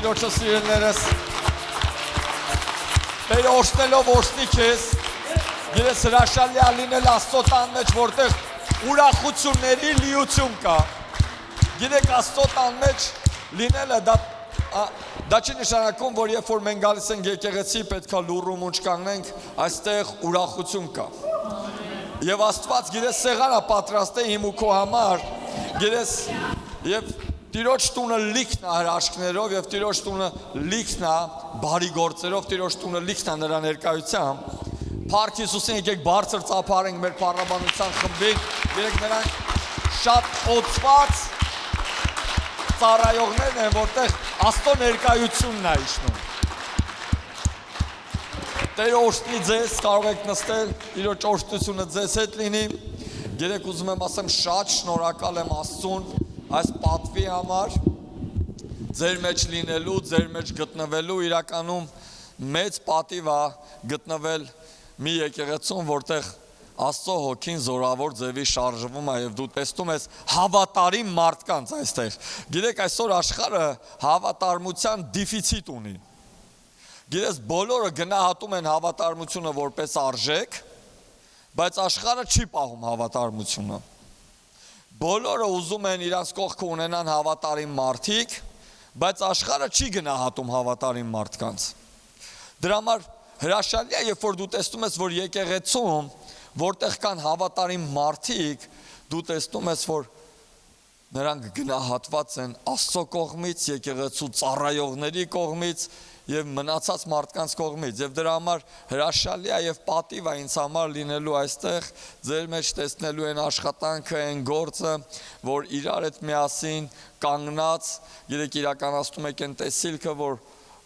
Տիրոջը սիրելիներս։ Տերը օժտելով օժտի քեզ, գիտես հրաշալի է լինել Աստծո տան մեջ, որտեղ ուրախությունների լիություն կա։ Գիտեք Աստծո տան մեջ լինելը դա չի նշանակում, որ երբ որ մենք գալիս ենք եկեղեցի, պետք է լուռ ու մունջ կանգնենք, այստեղ ուրախություն կա։ Եվ Աստված գիտես սեղան է պատրաստել իմ ու քո համար, գիտես եւ Տիրոջ տունը լիքն է հրաշքներով եւ Տիրոջ տունը լիքն է բարի գործերով, Տիրոջ տունը լիքն է նրա ներկայությամբ։ Փառք Հիսուսին, եկեք բարձր ծափարենք մեր փառաբանության խմբին, երեք նրանք շատ օծված ծառայողներն են, որտեղ Աստծո ներկայությունն է իջնում։ Տերը օժտի ձեզ, կարող եք նստել, Տիրոջ օժտությունը ձեզ հետ լինի։ Երեք ուզում եմ ասեմ, շատ շնորհակալ եմ Աստծուն այս պատվի համար, ձեր մեջ լինելու, ձեր մեջ գտնվելու, իրականում մեծ պատիվ է գտնվել մի եկեղեցում, որտեղ Աստծո հոգին զորավոր ձևի շարժվում է եւ դու տեսնում ես հավատարիմ մարդկանց այստեղ։ Գիտեք, այսօր աշխարհը հավատարմության դեֆիցիտ ունի։ Գիտես, բոլորը գնահատում են հավատարմությունը որպես արժեք, բայց աշխարհը չի պահում հավատարմությունը։ Բոլորը ուզում են իրանց կողքը ունենան հավատարիմ մարդիկ, բայց աշխարհը չի գնահատում հավատարիմ մարդկանց։ Դրա համար հրաշալի է, երբ որ դու տեսնում ես, որ եկեղեցում, որտեղ կան հավատարիմ մարդիկ, դու տեսնում ես, որ նրանք գնահատված են Աստծո կողմից, եկեղեցու ծառայողների կողմից եւ մնացած մարդկանց կողմից, եւ դրա համար հրաշալի է եւ պատիվ է ինձ համար լինելու այստեղ, ձեր մեջ տեսնելու են աշխատանքը, այն գործը, որ իրար հետ միասին կանգնած, երեք իրականացնում եք այն տեսիլքը, որ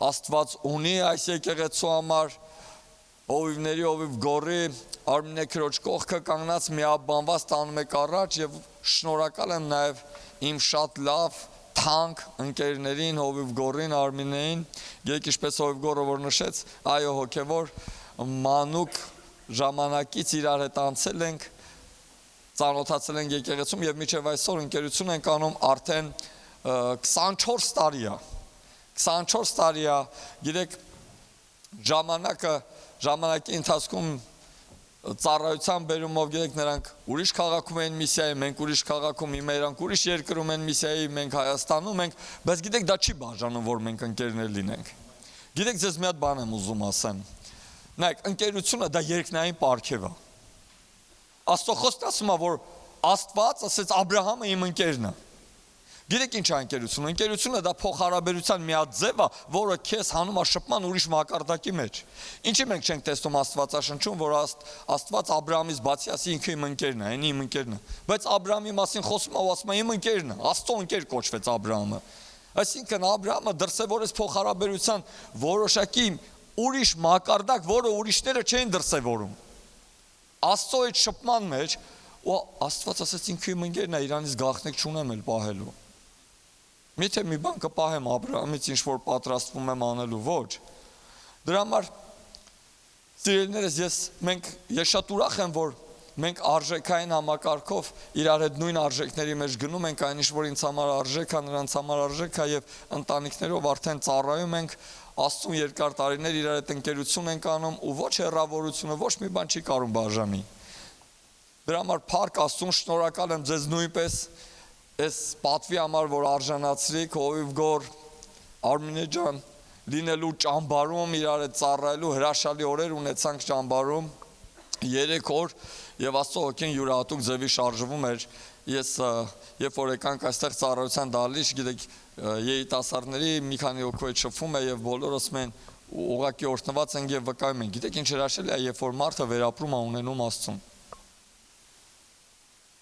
Աստված ունի այս եկեղեցու համար, հովիվների հովիվ գորի, Արմինե քրոջ կողքը կանգնած միաբանված տանում եք առաջ եւ շնորհակալ եմ նաեւ իմ շատ լավ թանկ ընկերներին, հովիվ գորին, Արմինեին, երեք ինչպես հովիվ գորը որ նշեց, այո հոգևոր մանուկ ժամանակից իրար հետ անցել ենք, ծանոթացել ենք եկեղեցում եւ մինչեւ այսօր ընկերություն ենք անում արդեն 24 տարի է։ 24 տարի է, գիտեք, ժամանակի ընթացքում ծառայության բերումով գիտեք նրանք ուրիշ քաղաքում են միսիայի, մենք ուրիշ քաղաքում, իրանք ուրիշ երկրում են միսիայի, մենք Հայաստանում ենք, բայց գիտեք դա չի բաժանում, որ մենք ընկերներ լինենք։ Գիտեք ձեզ մի հատ բան եմ ուզում ասեմ։ Նայեք, ընկերությունը դա երկնային պարգև է։ Աստծո խոսքն ասում է, որ Աստված ասեց Աբրահամը իմ ընկերն է։ Գիտեք ինչ է ընկերությունը։ Ընկերությունը դա փոխհարաբերության մի հատ ձև է, որը քեզ հանում է շփման ուրիշ մակարդակի մեջ։ Ինչի մենք չենք տեսնում Աստվածաշնչում, որ Աստված Աբրահամից բացի ասի ինքը իմ ընկերն է, այն իմ ընկերն է։ Բայց Աբրահամի մասին խոսում է ու ասում է իմ ընկերն է, Աստծո ընկեր կոչվեց Աբրահամը։ Այսինքն Աբրահամը դրսևորեց փոխհարաբերության որոշակի ուրիշ մակարդակ, որը ուրիշները չէին դրսևորում։ Աստծո այդ շփման մեջ ու Աստված ասեց ինքը իմ ընկերն է, իրանից գաղտնիք չունեմ էլ պահելու։ Միթե մի բան կպահեմ Աբրահամից, ինչ որ պատրաստվում եմ անելու, ոչ։ Դրա համար սիրելիներս, ես շատ ուրախ եմ, որ մենք արժեքային համակարգով իրար հետ նույն արժեքների մեջ գնում ենք, այն ինչ որ ինձ համար արժեք է, նրանց համար արժեք է եւ ընտանիքներով արդեն ծառայում ենք, Աստծուն երկար տարիներ իրար հետ ընկերություն ենք անում ու ոչ հեռավորությունը, ոչ մի բան չի կարող բաժանի։ Դրա համար փառք Աստծուն, շնորհակալ եմ ձեզ նույնպես այս պատվի համար, որ արժանացրիք, հովիվ գոր, Արմինե ջան, լինելու ճամբարում, իրար հետ ծառայելու հրաշալի օրեր ունեցանք ճամբարում, 3 օր եւ Աստծո հոգին յուրահատուկ ձևի շարժվում էր։ Ես երբ որ եկանք այստեղ ծառայության դալիճ, գիտեք, երիտասարդների մի քանի հոգու հետ շփվում է եւ բոլորը ասում են ուղղակի օրհնված են եւ վկայում են։ Գիտեք ինչ հրաշալի է, երբ որ մարդը վերապրում է ունենում Աստծուն։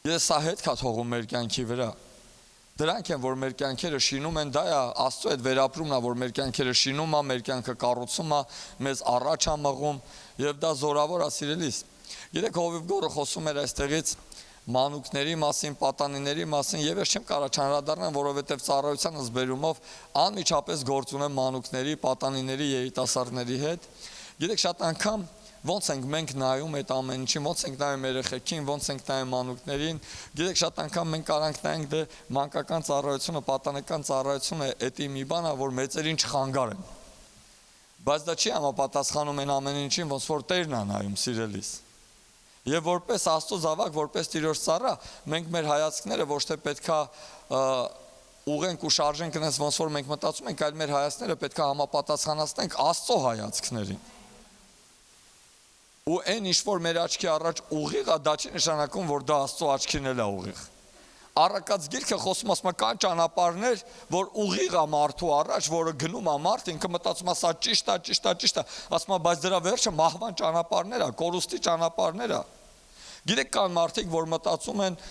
Ես սա հետ կա թողում մեր կյանքի վրա։ Դրանք են, որ մեր կյանքերը շինում են, դա է Աստծո այդ վերապրումն է, որ մեր կյանքերը շինում է, մեր կյանքը կառուցում է, մեզ առաջ է մղում եւ դա զորավոր է սիրելիս։ Գիտեք, հովիվ գորը խոսում էր այստեղից մանուկների մասին, պատանիների մասին եւ ես չեմ կարող չանդրադառնալ, որովհետեւ ծառայության ըսբերումով անմիջապես գործ ունեմ մանուկների, պատանիների, երիտասարդների հետ։ Գիտեք, շատ անգամ ոնց ենք մենք նայում այդ ամեն ինչին, ոնց ենք նայում երեխեքին, ոնց ենք նայում մանուկներին։ Գիտեք, շատ անգամ մենք կարանք նայենք դե մանկական ծառայությունը, պատանեկան ծառայությունը էդի մի բան է, որ մեծերին չխանգարեն։ Բայց դա չի համապատասխանում այն ամեն ինչին, ոնց որ Տերն է նայում սիրելիս։ Եվ որպես Աստծո զավակ, որպես Տիրոջ ծառա, մենք մեր հայացքները ոչ թե պետքա ուղենք ու շարժենք այնպես ոնց որ մենք մտածում ենք, այլ մեր հայացքները պետքա համապատասխանացնենք Աստծո հայացքներին։ Ու այն ինչ որ մեր աչքի առաջ ուղիղ է, դա չի նշանակում, որ դա Աստծո աչքին էլ է ուղիղ։ Առակած գիրքը խոսում ասում է կան ճանապարհներ, որ ուղիղ է մարդու առաջ, որը գնում է մարդ, ինքը մտածում է սա ճիշտ է, ճիշտ է, ճիշտ է, ասում է բայց դրա վերջը մահվան ճանապարհներ է, կորուստի ճանապարհներ է։ Գիտեք, կան մարդիկ, որ մտածում են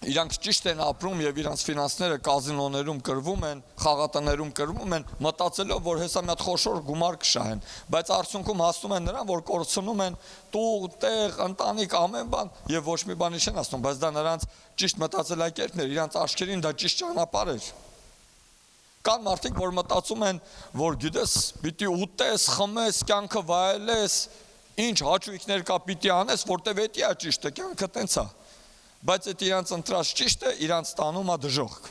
իրանք ճիշտ են ապրում եւ իրանք ֆինանսները կազինոներում կրվում են, խաղատներում կրվում են, մտածելով, որ հեսա մի հատ խոշոր գումար կշահեն, բայց արդյունքում հասնում են նրան, որ կորցնում են տուղ, տեղ, ընտանիք, ամեն բան եւ ոչ մի բանի չեն ասում, բայց դա նրանց ճիշտ մտածելակերպն էր, իրանք աչքերին դա ճիշտ ճանապարհ էր։ Կան մարդիկ, որ մտածում են, որ գիտես, պիտի ուտես, խմես, կյանքը վայելես, ինչ հաճույքներ կա պիտի անես, որտեվ էդի է ճիշտը, կյանքը տենց է։ Բայց այդ իրանց ընտրած ճիշտը իրանց տանում է դժոխք։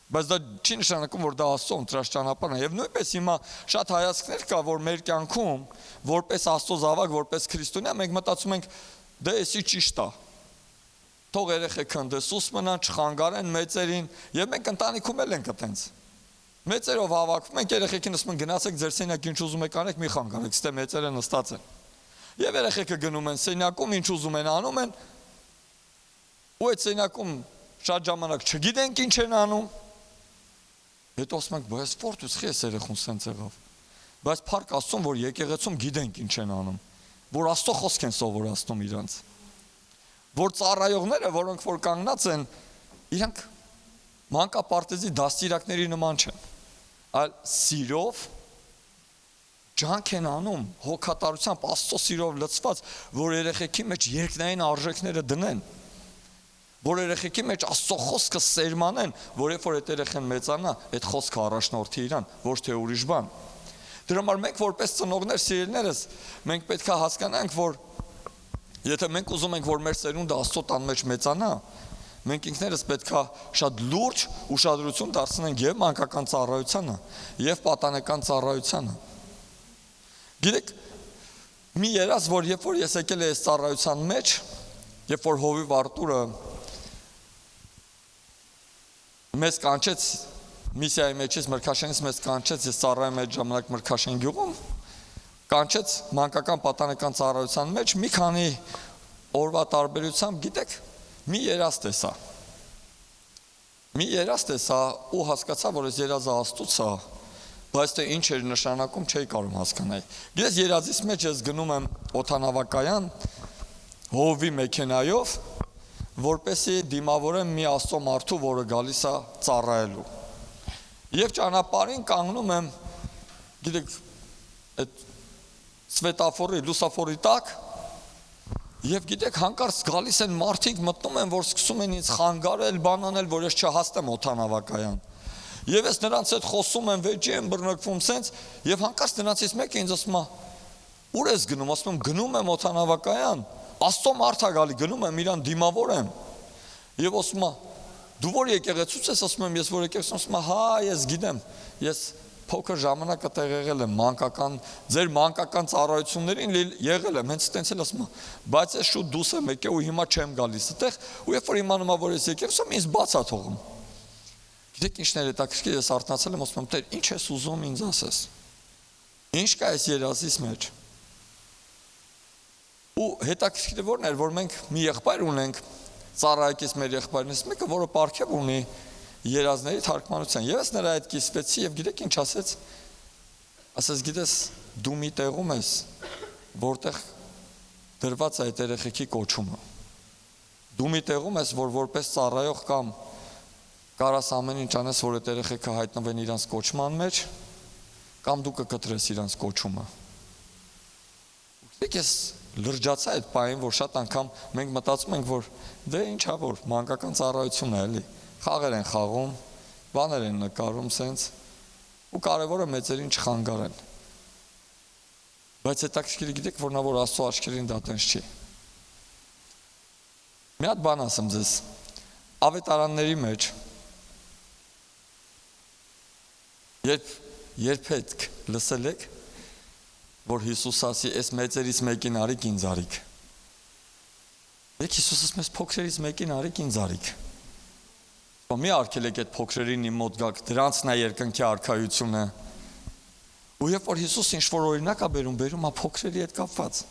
Բայց դա չի նշանակում, որ դա Աստծո ընտրած ճանապարհն է։ Եվ նույնպես հիմա շատ հայացքներ կա, որ մեր կյանքում, որպես Աստծո զավակ, որպես քրիստոնյա, մենք մտածում ենք, դե էսի ճիշտ է։ Թող երեխեքը դեսուս մնան, չխանգարեն մեծերին, եւ մենք ընտանիքում էլ ենք այդպես։ Մեծերով հավաքվում ենք, երեխեքին ասում են գնացեք ձեր սենյակ, ինչ ուզում եք անեք, մի խանգարեք, ստե մեծերը նստած են։ Եվ երեխեքը գնում են սենյակում, ինչ ուզում են անում են։ Ու այդ սենյակում շատ ժամանակ չգիտենք ինչ են անում։ Հետո ասում ենք, բայց ֆորտուս խես երեխուն սենց եղավ։ Բայց փառք Աստծուն, որ եկեղեցում գիտենք ինչ են անում, որ Աստծո խոսք են սովորացնում իրանց։ Որ ծառայողները, որոնք որ կանգնած են, իրանք մանկապարտեզի դաստիարակների նման չեն, այլ սիրով ջանք են անում, հոգատարությամբ Աստծո սիրով լցված, որ երեխեքի մեջ երկնային արժեքները դնեն, որ երեխեքի մեջ Աստծո խոսքը սերմանեն, որ երբ որ այդ երեխան մեծանա, այդ խոսքը առաջնորդի իրան, ոչ թե ուրիշ բան։ Դրա համար մենք որպես ծնողներ, սիրելիներս, մենք պետք է հասկանանք, որ եթե մենք ուզում ենք, որ մեր ծերունդը Աստծո տան մեջ մեծանա, մենք ինքներս պետք է շատ լուրջ ուշադրություն դարձնենք եւ մանկական ծառայությանը, եւ պատանեկան ծառայությանը։ Գիտեք, մի երազ, որ երբ որ ես եկել եմ այս ծառայության մեջ, երբ որ Հովիվ Արտուրը մեզ կանչեց միսիայի մեջից Մրգաշենից մեզ կանչեց, ես ծառայում այդ ժամանակ Մրգաշեն գյուղում, կանչեց մանկական պատանեկան ծառայության մեջ մի քանի օրվա տարբերությամբ, գիտեք, մի երազ տեսա։ Մի երազ տեսա ու հասկացա, որ այս երազը Աստծուց է, բայց թե ինչ էր նշանակում չէի կարող հասկանալ։ Գիտես, երազից մեջ ես գնում եմ օդանավակայան Հովի մեքենայով, որպեսի դիմավորեմ մի Աստծո մարդու, որը գալիս է ծառայելու։ Եվ ճանապարհին կանգնում եմ, գիտեք, այդ սվետաֆորի, լուսաֆորի տակ, եւ գիտեք, հանկարծ գալիս են մարդիկ, մտնում են, որ սկսում են ինձ խանգարել, բան անել, որ ես չհասնեմ օդանավակայան։ Եվ ես նրանց հետ խոսում եմ, վեճի եմ բռնկվում սենց, եւ հանկարծ նրանցից մեկը ինձ ասում է. «Ուր ես գնում?» Ասում եմ, «Գնում եմ օդանավակայան»։ Աստծո մարդ է գալի, գնում եմ իրան դիմավորեմ։ Եվ ասում է. «Դու որ եկեղեցուց ես?» Ասում եմ, «Ես որ եկեղեցուց», ասում է, «Հա, ես գիտեմ, ես փոքր ժամանակ այդտեղ եղել եմ, ձեր մանկական ծառայություններին եղել եմ», հենց այդպես էլ ասում է, «Բայց ես շուտ դուրս եմ եկել ու հիմա չեմ գալիս այդտեղ, ու երբ որ իմանում եմ, որ ես եկեղեցում, ինձ բաց է թողում»։ Գիտեք ինչն էր հետաքրքիր, ես արթնացել եմ, ասում եմ, «Տեր, ինչ ես ուզում ինձ ասես։ Ինչ կա այս երազից մեջ»։ Ու հետաքրքիրը որն էր, որ մենք մի եղբայր ունենք, ծառայակից մեր եղբայրներից մեկը, որը պարգև ունի երազների թարգմանության։ Եվ ես նրա հետ կիսվեցի եւ գիտեք ինչ ասեց։ Ասեց, գիտես, դու մի տեղում ես, որտեղ դրված է այդ երեխեքի կոչումը։ Դու մի տեղում ես, որ որպես ծառայող կամ կարաս ամեն ինչ անես, որ այդ երեխեքը հայտնվեն իրանց կոչման մեջ, կամ դու կկտրես իրանց կոչումը։ Գիտեք, ես լրջացա այդ պահին, որ շատ անգամ մենք մտածում ենք, որ դե ինչա որ մանկական ծառայությունն է, էլի։ Խաղեր են խաղում, բաներ են նկարում սենց, ու կարևորը մեծերին չխանգարեն։ Բայց հետաքրքիր գիտեք, որ նա որ Աստծո աչքերին դա տենց չի։ Մի հատ բան ասեմ ձեզ, ավետարանների մեջ երբ հետք լսել եք, որ Հիսուս ասի, «Էս մեծերից մեկին արիք, ինձ արիք»։ Եք Հիսուսս մեզ փոքրերից մեկին արիք, ինձ արիք։ Մի արգելեք այդ փոքրերին իմ մոտ գաք, դրանցն է երկնքի արքայությունը։ Ու երբ որ Հիսուս ինչ-որ օրինակ է բերում է փոքրերի հետ կապված։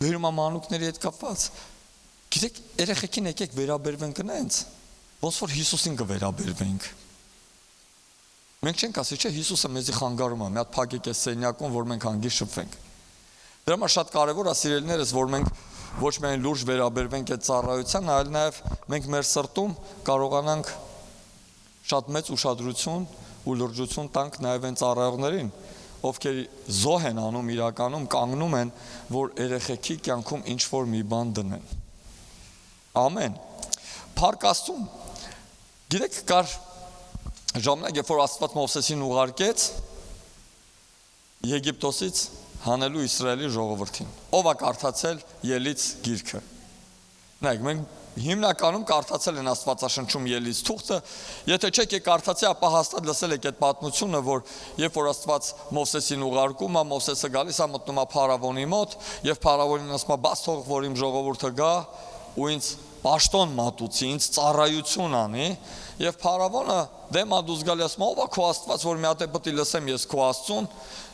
Բերում է մանուկների հետ կապված։ Գիտեք, երեխեքին եկեք վերաբերվենք նենց, ոնց որ Հիսուսին կվերաբերվենք։ Մենք չենք ասի, չէ, Հիսուսը մեզի խանգարում է, մի հատ փակեք այս սենյակում, որ մենք հանգիստ շփվենք։ Դրա համար շատ կարևոր է, սիրելիներս, որ մենք ոչ միայն լուրջ վերաբերվենք այդ ծառայության, այլ նաև մենք մեր սրտում կարողանանք շատ մեծ ուշադրություն ու լրջություն տանք նաև այն ծառայողներին, ովքեր զոհ են անում իրականում, կանգնում են, որ երեխեքի կյանքում ինչ-որ մի բան դնեն։ Ամեն։ Փառք Աստծուն։ Գիտեք, կար ժամանակ, երբ որ Աստված Մովսեսին ուղարկեց Եգիպտոսից հանելու Իսրայելի ժողովրդին։ Ով է կարդացել Ելից գիրքը։ Նայեք, մենք հիմնականում կարդացել են Աստվածաշնչում Ելից թուղթը, եթե չեք կարդացի, ապա հաստատ լսել եք այդ պատմությունը, որ երբ որ Աստված Մովսեսին ուղարկում է, Մովսեսը գալիս է մտնում է Փարավոնի մոտ, եւ Փարավոնին ասում է, «Բաց թող, որ իմ ժողովուրդը գա ու ինձ պաշտոն մատուցի, ինձ ծառայություն անի», եւ Փարավոնը դեմ է դուս գալի ասում, «Ով է քո Աստված, որ մի հատ է պետք է լսեմ ես քո Աստծուն»։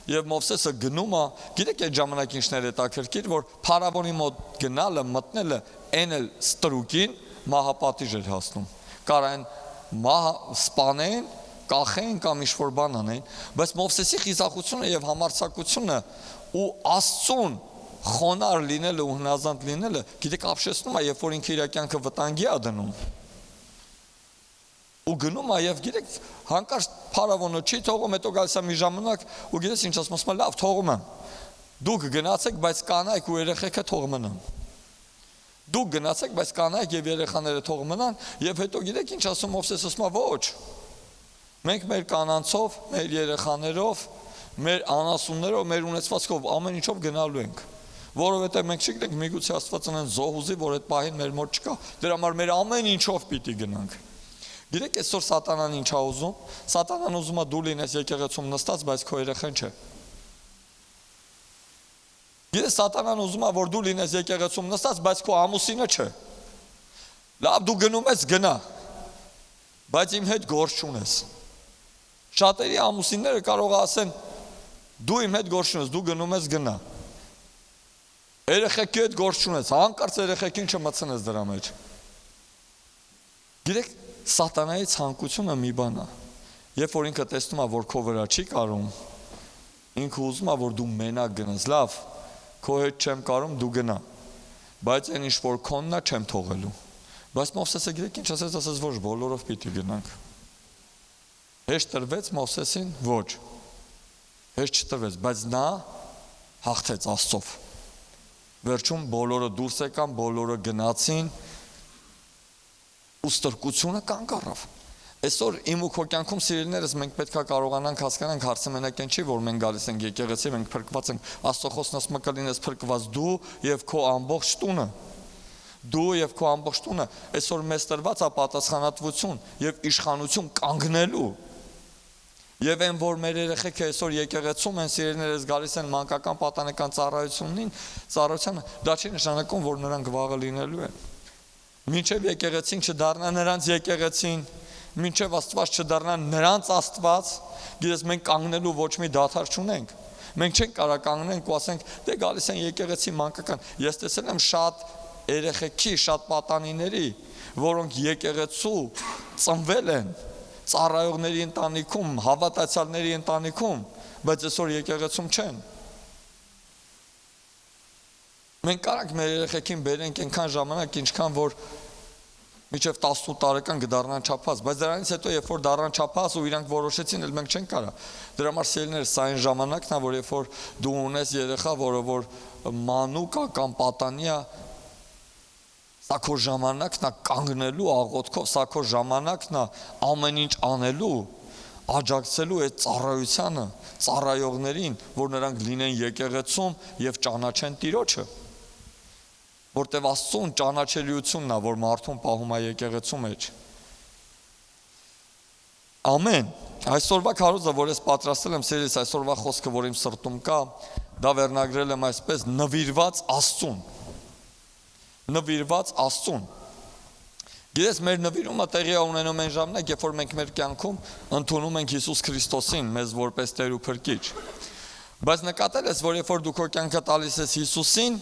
Եվ Մովսեսը գնում է, գիտեք այդ ժամանակ ինչն էր հետաքրքիր, որ Փարավոնի մոտ գնալը, մտնելը, այն էլ ստրուկին մահապատիժ էր հասնում։ Կարան սպանեն, կախեն կամ ինչ-որ բան անեն, բայց Մովսեսի խիզախությունը եւ համարձակությունը ու Աստծուն խոնար լինելը ու հնազանդ լինելը, գիտեք, ապշեցնում է, երբ որ ինքը իր կյանքը վտանգի է դնում։ Ու գնում է եւ գիտեք հանկարծ Փարավոնը չի թողում, հետո գալիս է մի ժամանակ ու գիտես ինչ ասում է, լավ թողում եմ։ Դուք գնացեք, բայց կանայք ու երեխեքը թող մնան։ Դուք գնացեք, բայց կանայք եւ երեխաները թող մնան եւ հետո գիտեք ինչ ասում Մովսեսը, ասում է, ոչ։ Մենք մեր կանանցով, մեր երեխաներով, մեր անասուններով, մեր ունեցվածքով ամեն ինչով գնալու ենք։ Որովհետեւ մենք չգիտենք միգուցե Աստված ունեն զոհուզի, որ այդ պահին մեր մոտ չկա։ Դրա համար մեր ամեն ինչով պիտի գնանք։ Գիտեք այսօր սատանան ինչ է ուզում։ Սատանան ուզում է դու լինես եկեղեցում նստած, բայց քո երեխան չէ։ Գիտես սատանան ուզում է որ դու լինես եկեղեցում նստած, բայց քո ամուսինը չէ։ Լավ դու գնում ես գնա, բայց իմ հետ գործ չունես։ Շատերի ամուսինները կարող ասեն դու իմ հետ գործ չունես, դու գնում ես գնա։ Երեխեքի հետ գործ չունես, հանկարծ երեխեքին չմտցնես դրա մեջ։ Գիտեք Սատանայի ցանկությունը մի բան է։ Երբ որ ինքը տեսնում է, որ քո վրա չի կարում, ինքը ուզում է, որ դու մենակ գնաս, լավ, քո հետ չեմ կարում, դու գնա։ Բայց այն ինչ որ քոնն է, չեմ թողելու։ Բայց Մովսեսը գիտեք ինչ ասեց, ասեց ոչ, բոլորով պիտի գնանք։ Հեշտ տրվեց Մովսեսին, ոչ։ Հեշտ չտրվեց, բայց նա հաղթեց Աստծով։ Վերջում բոլորը դուրս եկան, բոլորը գնացին։ Ու ստրկությունը կանգ առավ։ Այսօր իմ ու քո կյանքում սիրելիներս մենք պետք է կարողանանք հասկանանք հարցը մենակ այն չի, որ մենք գալիս ենք եկեղեցի, մենք փրկված ենք, Աստծո խոսքն ասում է կլինես փրկված դու եւ քո ամբողջ տունը։ Դու եւ քո ամբողջ տունը, այսօր մեզ տրված է պատասխանատվություն եւ իշխանություն կանգնելու։ Եվ այն որ մեր երեխեքը այսօր եկեղեցում են, սիրելիներս գալիս են մանկական պատանեկան ծառայությանը, դա չի նշանակում, որ նրանք վաղը լինելու են։ Մինչև եկեղեցին չդառնա նրանց եկեղեցին, մինչև Աստված չդառնա նրանց Աստված, գիտես մենք կանգնելու ոչ մի դադար չունենք։ Մենք չենք կարող կանգնենք ու ասենք, դե գալիս են եկեղեցի մանկական։ Ես տեսել եմ շատ երեխեքի, շատ պատանիների, որոնք եկեղեցու ծնվել են, ծառայողների ընտանիքում, հավատացյալների ընտանիքում, բայց այսօր եկեղեցում չեն։ Մենք կարանք մեր երեխեքին բերենք այնքան ժամանակ, ինչքան որ մինչև 18 տարեկան կդառնան չափած, բայց դրանից հետո երբ որ դառնան չափած ու իրանք որոշեցին, էլ մենք չենք կարող։ Դրա համար սիրելիներ, սա այն ժամանակն է, որ երբ որ դու ունես երեխա, որ մանուկ է կամ պատանի է, սա քո ժամանակն է կանգնելու աղոթքով, սա քո ժամանակն է ամեն ինչ անելու, աջակցելու այդ ծառայությանը, ծառայողներին, որ նրանք լինեն եկեղեցում եւ ճանաչեն Տիրոջը։ Որտեւ Աստծուն ճանաչելիությունն է, որ մարդուն պահում է եկեղեցու մեջ։ Ամեն։ Այսօրվա քարոզը, որ ես պատրաստել եմ, սիրելիս, այսօրվա խոսքը, որ իմ սրտում կա, դա վերնագրել եմ այսպես՝ նվիրված Աստծուն։ Նվիրված Աստծուն։ Գիտես, մեր նվիրումը տեղի է ունենում այն ժամանակ, երբ որ մենք մեր կյանքում ընդունում ենք Հիսուս Քրիստոսին մեզ որպես Տեր ու Փրկիչ։ Բայց նկատել ես, որ երբ որ դու քո կյանքը տալիս ես Հիսուսին,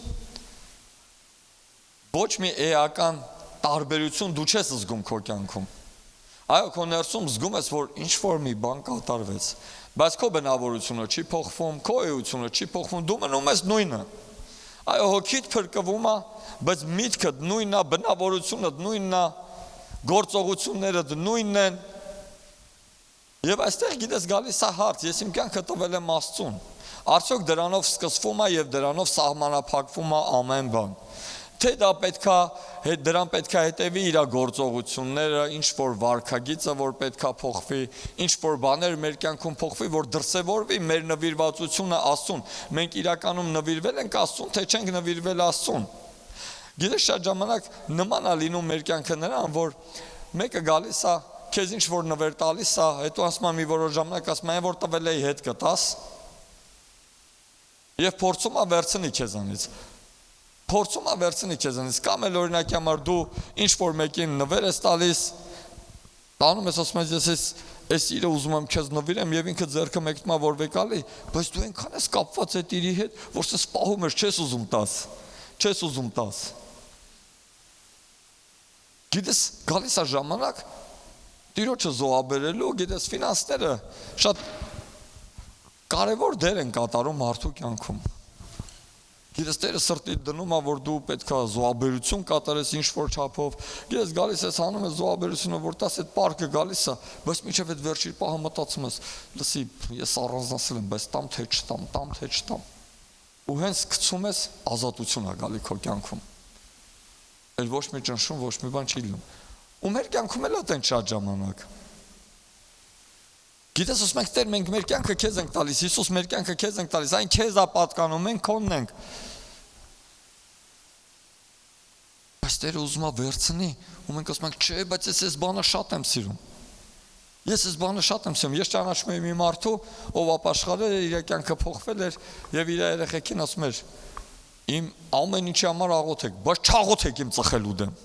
ոչ մի էական տարբերություն դու չես զգում քո կյանքում։ Այո, քո ներսում զգում ես, որ ինչ-որ մի բան կատարվեց, բայց քո բնավորությունը չի փոխվում, քո էությունը չի փոխվում, դու մնում ես նույնը։ Այո, հոգիդ փրկվում է, բայց միտքդ նույնն է, բնավորությունդ նույնն է, գործողություններդ նույնն են։ Եվ այստեղ գիտես գալիս է հարց, ես իմ կյանքը տվել եմ Աստծուն։ Արդյոք դրանով սկսվում է եւ դրանով սահմանափակվում է ամեն բան։ Թե դա դրան պետք է հետևի իր գործողությունները, ինչ որ վարքագիծը, որ պետք է փոխվի, ինչ որ բաներ մեր կյանքում փոխվի, որ դրսևորվի մեր նվիրվածությունը Աստծուն։ Մենք իրականում նվիրվել ենք Աստծուն, թե չենք նվիրվել Աստծուն։ Գիտես, շատ ժամանակ նման է լինում մեր կյանքը նրան, որ մեկը գալիս է, քեզ ինչ որ նվեր տալիս է, հետո ասում է մի որոշ ժամանակ ասում է, որ տվել էի հետ կտաս, եւ փորձում է վերցնի քեզանից։ Փորձում է վերցնի քեզանից, կամ էլ օրինակի համար դու ինչ որ մեկին նվեր ես տալիս, տանում ես, ասում ես, ես այս իրը ուզում եմ քեզ նվիրեմ եւ ինքը ձեռքը մեկտմա որ վեկալի, բայց դու այնքան ես կապված այդ իրի հետ, որ սես պահում ես, չես ուզում տաս։ Չես ուզում տաս։ Գիտես, գալիս է ժամանակ Տիրոջը զոհաբերելու, գիտես, ֆինանսները շատ կարևոր դեր են կատարում մարդու կյանքում։ Գիտես, Տերը սրտիդ դնում է, որ դու պետք է զոհաբերություն կատարես ինչ-որ չափով։ Գիտես, գալիս ես անում ես զոհաբերությունը, որ տաս այդ պարկը գալիս է, բայց մինչև այդ վերջի պահը մտածում ես, լսի, ես առանձնացել եմ, բայց տամ թե չտամ, տամ թե չտամ։ Ու հենց գցում ես ազատություն է գալի քո կյանքում։ Էլ ոչ մի ճնշում, ոչ մի բան չի լինում։ Ու մեր կյանքում էլ այդեն շատ ժամանակ։ Գիտես, ասում ենք, Տեր, մենք մեր կյանքը քեզ ենք տալիս, Հիսուս մեր կյանքը քեզ ենք տալիս, այն քեզ է պատկանում, մենք քոնն ենք։ Բայց Տերը ուզում է վերցնի, ու մենք ասում ենք, չէ, բայց ես այս բանը շատ եմ սիրում։ Ես այս բանը շատ եմ սիրում, ես ճանաչում եմ մի մարդու, ով ապաշխարել էր, իր կյանքը փոխվել էր, եւ իր երեխեքին ասում էր, իմ ամեն ինչի համար աղոթեք, բայց չաղոթեք իմ ծխելու դեմ։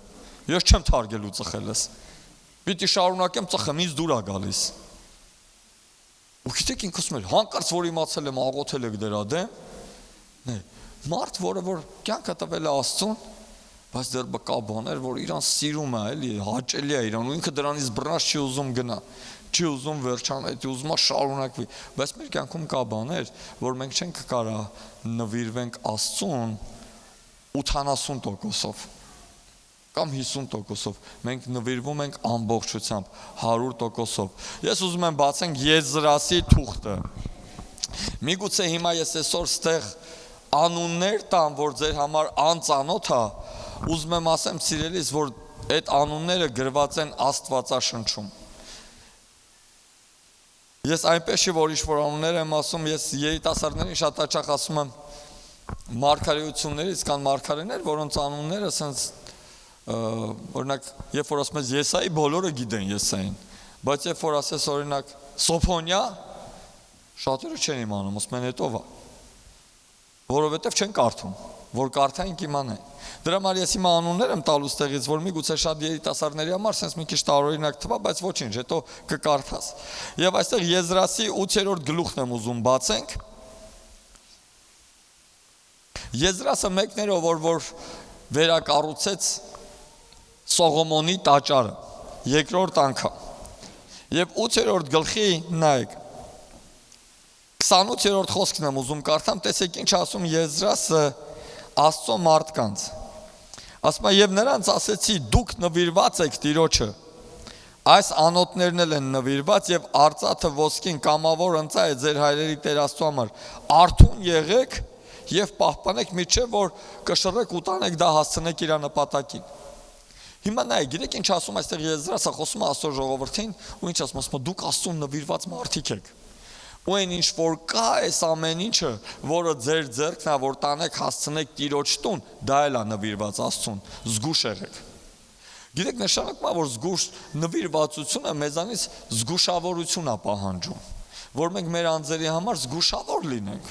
Ես չեմ թարգելու ծխելս։ Պիտի շարունակեմ ծխեմ, ինձ դուր է գալիս։ Ու գիտեք, ինքս ասում էր, հանկարծ որ իմացել եմ աղոթել եք դրա դեմ, մարդ, որը որ կյանքը տվել է Աստծուն, բայց դեռ կա բաներ, որ իրան սիրում է, էլի, հաճելի է իրան, ու ինքը դրանից բռնած չի ուզում գնա, չի ուզում վերջանալ, ուզում է շարունակվի, բայց մեր կյանքում կա բաներ, որ մենք չենք կարա նվիրվենք Աստծուն 80%-ով կամ 50%-ով, մենք նվիրվում ենք ամբողջությամբ 100%-ով։ Ես ուզում եմ բացենք Եզրասի թուղթը։ Միգուցե հիմա ես այսօր ստեղ անուններ տամ, որ ձեր համար անծանոթ է, ուզում եմ ասեմ, սիրելիս, որ այդ անունները գրված են Աստվածաշնչում։ Ես այնպես չի, որ ինչ-որ անուններ եմ ասում, ես երիտասարդներին շատ հաճախ ասում եմ մարգարեություններից կան մարգարեներ, որոնց անունները սենց օրինակ, երբ որ ասում ես Եսայի, բոլորը գիտեն Եսային, բայց երբ որ ասես օրինակ Սոփոնյա, շատերը չեն իմանում, ասում են հետով է, որովհետև չեն կարդում, որ կարդային կիմանեն։ Դրա համար ես հիմա անուններ եմ տալու ստեղից, որ միգուցե շատ երիտասարդների համար սենց մի քիչ տարօրինակ թվա, բայց ոչինչ, հետո կկարդաս։ Եվ այստեղ Եզրասի 8-րդ գլուխն եմ ուզում բացենք։ Եզրասը մեկն էր, որ վերակառուցեց Սողոմոնի տաճարը, երկրորդ անգամ։ Եվ 8-րդ գլխի նայեք, 28-րդ խոսքն եմ ուզում կարդամ, տեսեք ինչ ասում Եզրասը Աստծո մարդկանց։ Ասում է, եւ նրանց ասեցի, դուք նվիրված եք Տիրոջը, այս անոթներն էլ են նվիրված եւ արծաթը ոսկին կամավոր ընծա է ձեր հայրերի Տեր Աստծո համար, արթուն եղեք եւ պահպանեք միջև որ կշռեք ու տանեք դա հասցնեք իր նպատակին։ Հիմա նայեք, գիտեք ինչ ասում այստեղ Եզրասը խոսում է Աստծո ժողովրդին, ու ինչ ասում, ասում դուք Աստծուն նվիրված մարդիկ եք։ Ու այն ինչ որ կա, այս ամեն ինչը, որը ձեր ձեռքն է, որ տանեք հասցնեք Տիրոջ տուն, դա էլ է նվիրված Աստծուն, զգուշ եղեք։ Գիտեք, նշանակում է, որ զգուշ նվիրվածությունը մեզանից զգուշավորություն է պահանջում, որ մենք մեր անձերի համար զգուշավոր լինենք։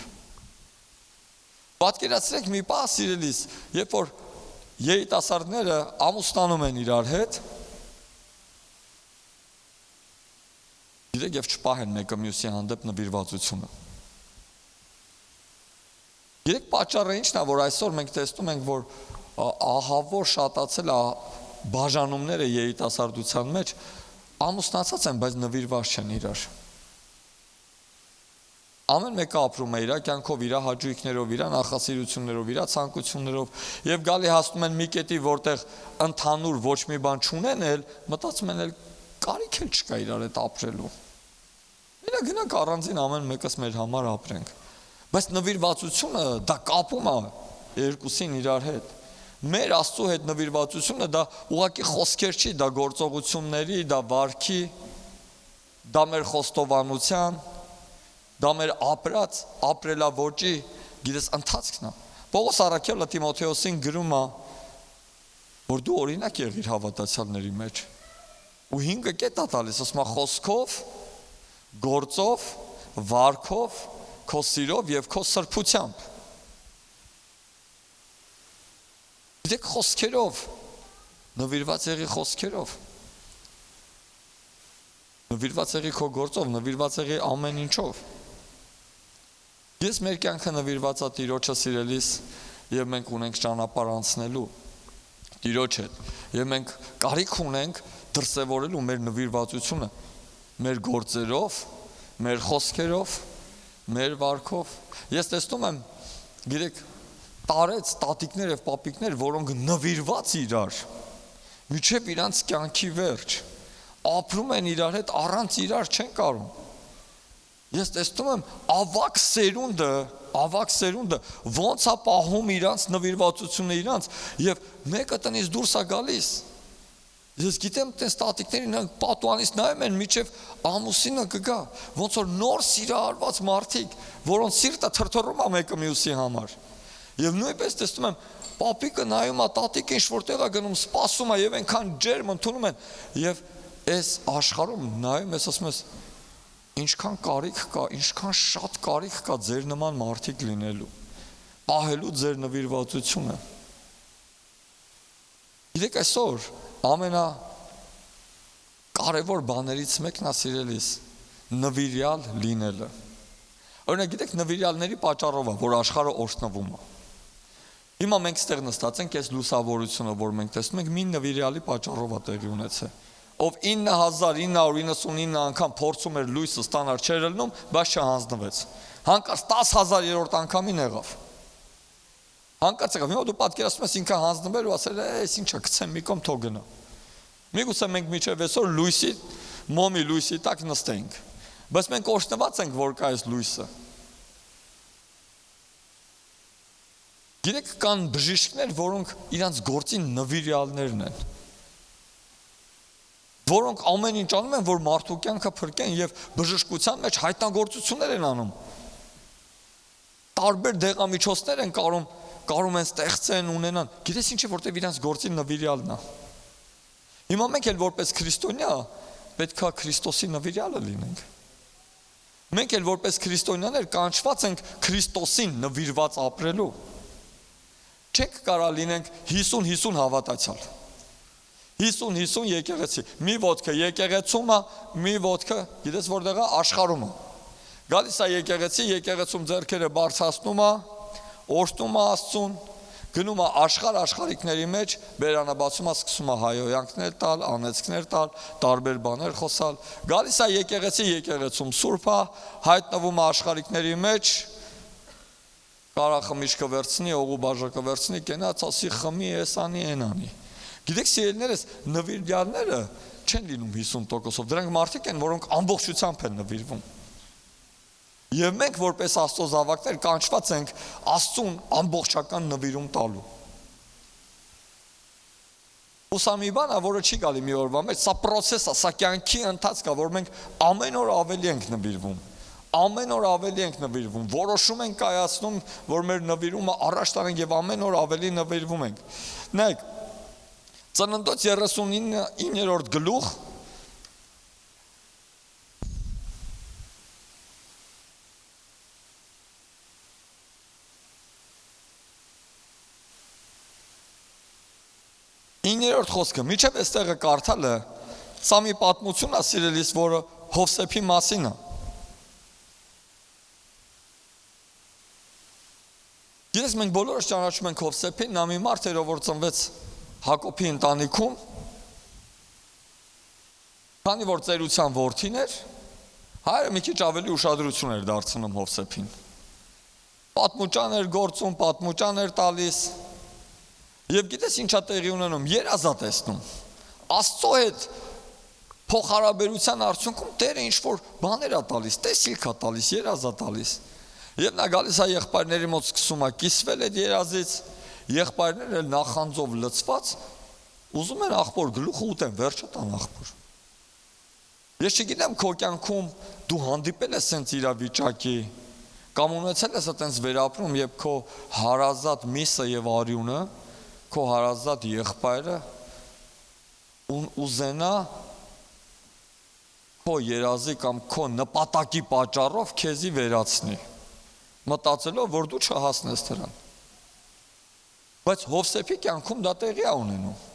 Պատկերացրեք մի պահ սիրելիս, երբ որ երիտասարդները ամուսնանում են իրար հետ, գիտեք, եւ չպահեն մեկը մյուսի հանդեպ նվիրվածությունը։ Գիտեք, պատճառը ինչն է, որ այսօր մենք տեսնում ենք, որ ահավոր շատացել է բաժանումները երիտասարդության մեջ, ամուսնացած են, բայց նվիրված չեն իրար։ Ամեն մեկը ապրում է իր կյանքով, իր հաճույքներով, իր նախասիրություններով, իր ցանկություններով, եւ գալի հասնում են մի կետի, որտեղ ընդհանուր ոչ մի բան չունեն, մտածում են, կարիք էլ չկա իրար հետ ապրելու։ Մենակ գնանք առանձին ամեն մեկս մեր համար ապրենք։ Բայց նվիրվածությունը դա կապում է երկուսին իրար հետ։ Մեր Աստծո հետ նվիրվածությունը դա ուղղակի խոսքեր չի, դա գործողությունների, դա վարքի, դա մեր խոստովանության, դա մեր ապրած ապրելավոճի, գիտես, ընթացքն է։ Պողոս առաքյալը Տիմոթեոսին գրում է, որ դու օրինակ եղիր հավատացյալների մեջ։ Ու 5 կետ է տալիս, ասում է խոսքով, գործով, վարքով, քո սիրով եւ քո սրբությամբ։ Գիտեք, խոսքերով, նվիրված եղի խոսքերով, նվիրված եղի քո գործով, նվիրված եղի ամեն ինչով։ Ես մեր կյանքը նվիրված է Տիրոջը սիրելիս, եւ մենք ունենք ճանապարհ անցնելու Տիրոջ հետ, եւ մենք կարիք ունենք դրսևորելու մեր նվիրվածությունը մեր գործերով, մեր խոսքերով, մեր վարքով։ Ես տեսնում եմ, գիտեք, տարեց տատիկներ եւ պապիկներ, որոնք նվիրված իրար, մինչեւ իրանց կյանքի վերջ, ապրում են իրար հետ, առանց իրար չեն կարող։ Ես տեսնում եմ ավակ սերունդը ոնց է պահում իրանց նվիրվածությունը իրանց, եւ մեկը տնից դուրս է գալիս։ Ես գիտեմ, տես տատիկներին նրանք պատուանից նայում են, միջև ամուսինը կգա, ոնց որ նոր սիրահարված մարդիկ, որոնց սիրտը թրթռում է մեկը մյուսի համար։ Եվ նույնպես տեսնում եմ, պապիկը նայում է, տատիկը ինչ որտեղ է գնում, սպասում է եւ այնքան ջերմ ընդունում են, եւ այս աշխարհում նայում ես, ասում ես, ինչքան կարիք կա, ինչքան շատ կարիք կա ձեր նման մարդիկ լինելու, պահելու ձեր նվիրվածությունը։ Գիտեք, այսօր ամենակարևոր բաներից մեկն է սիրելիս նվիրյալ լինելը։ Օրինակ, գիտեք, նվիրյալների պատճառով է, որ աշխարհը օրհնվում է։ Հիմա մենք ստեղ նստած ենք, այս լուսավորությունը, որ մենք տեսնում ենք, մի նվիրյալի պատճառով է տեղի ունեցել, ով 9999 անգամ փորձում էր լույսը ստանալ, չէր ելնում, բայց չհանձնվեց։ Հանկարծ 10,000-րդ անգամին եղավ։ Հանկարծ եղավ, հիմա դու պատկերացնում ես ինքը հանձնվել ու ասել է, այս ինչա, գցեմ մի կողմ թող գնա։ Միգուցե մենք միջև այսօր լույսի, մոմի լույսի տակ նստենք, բայց մենք օրհնված ենք, որ կա այս լույսը։ Գիտեք, կան բժիշկներ, որոնք իրանց գործին նվիրյալներն են, որոնք ամեն ինչ անում են, որ մարդու կյանքը փրկեն եւ բժշկության մեջ հայտնագործություններ են անում։ Տարբեր դեղամիջոցներ են կարում են ստեղծեն, ունենան։ Գիտես ինչի, որտեղ իրանց գործին նվիրյալն է։ Հիմա մենք էլ որպես քրիստոնյա պետք է Քրիստոսի նվիրյալը լինենք։ Մենք էլ որպես քրիստոնյաներ կանչված ենք Քրիստոսին նվիրված ապրելու։ Չենք կարա լինենք 50-50 հավատացյալ։ 50-50 եկեղեցի։ Մի ոտքը եկեղեցում է, մի ոտքը, գիտես որտեղ է, աշխարհում է։ Գալիս է եկեղեցի, եկեղեցում ձեռքերը բարձրացնում է, օրհնում է Աստծուն, գնում է աշխարհիկների մեջ, բերանը բացում է, սկսում է հայոյանքներ տալ, անեծքներ տալ, տարբեր բաներ խոսալ։ Գալիս է եկեղեցի, եկեղեցում սուրբ է, հայտնվում է աշխարհիկների մեջ, կարախմիչքը վերցնի, օղու բաժակը վերցնի, կենաց ասի խմի, էսանի, ենանի։ Գիտեք, սիրելիներս, նվիրյալները չեն լինում 50%-ով, դրանք մարդիկ են, որոնք ամբողջությամբ են նվիրվում։ Եվ մենք որպես Աստծո զավակներ կանչված ենք Աստծուն ամբողջական նվիրում տալու։ Ու սա մի բան է, որը չի գալի մի օրվա մեջ, սա process է, սա կյանքի ընթացք է, որ մենք ամեն օր ավելի ենք նվիրվում։ Ամեն օր ավելի ենք նվիրվում, որոշում ենք կայացնում, որ մեր նվիրումը առաջ տանենք եւ ամեն օր ավելի նվիրվում ենք։ Նայեք, Ծննդոց 39-րդ գլուխ Իններորդ խոսքը, միջև էստեղը կարդալը, սա մի պատմություն է սիրելիս, որը Հովսեփի մասին է։ Ես մենք բոլորս ճանաչում ենք Հովսեփին, նա մի մարդ էր, որ ծնվեց Հակոբի ընտանիքում, քանի որ ծերության որդին էր, հայրը մի քիչ ավելի ուշադրություն էր դարձնում Հովսեփին։ Պատմուճան էր գործում, պատմուճան էր տալիս։ Եվ գիտես ինչա տեղի ունենում, երազա տեսնում, Աստծո հետ փոխհարաբերության արդյունքում Տերը ինչ-որ բաներ է տալիս, տեսիլք է տալիս, երազա տալիս։ Եվ նա գալիս է եղբայրների մոտ սկսում է կիսվել այդ երազից, եղբայրները նախանձով լցված, ուզում են աղբոր գլուխը ուտեն, վերջը տան աղբոր։ Ես չգիտեմ քո կյանքում դու հանդիպել ես սենց իրավիճակի, կամ ունեցել ես այտենց վերապրում, երբ քո հարազատ միսը եւ արյունը քո հարազատ եղբայրը ուզենա քո երազի կամ քո նպատակի պատճառով քեզի վերացնի, մտածելով, որ դու չհասնես դրան։ Բայց Հովսեփի կյանքում դա տեղի է ունենում։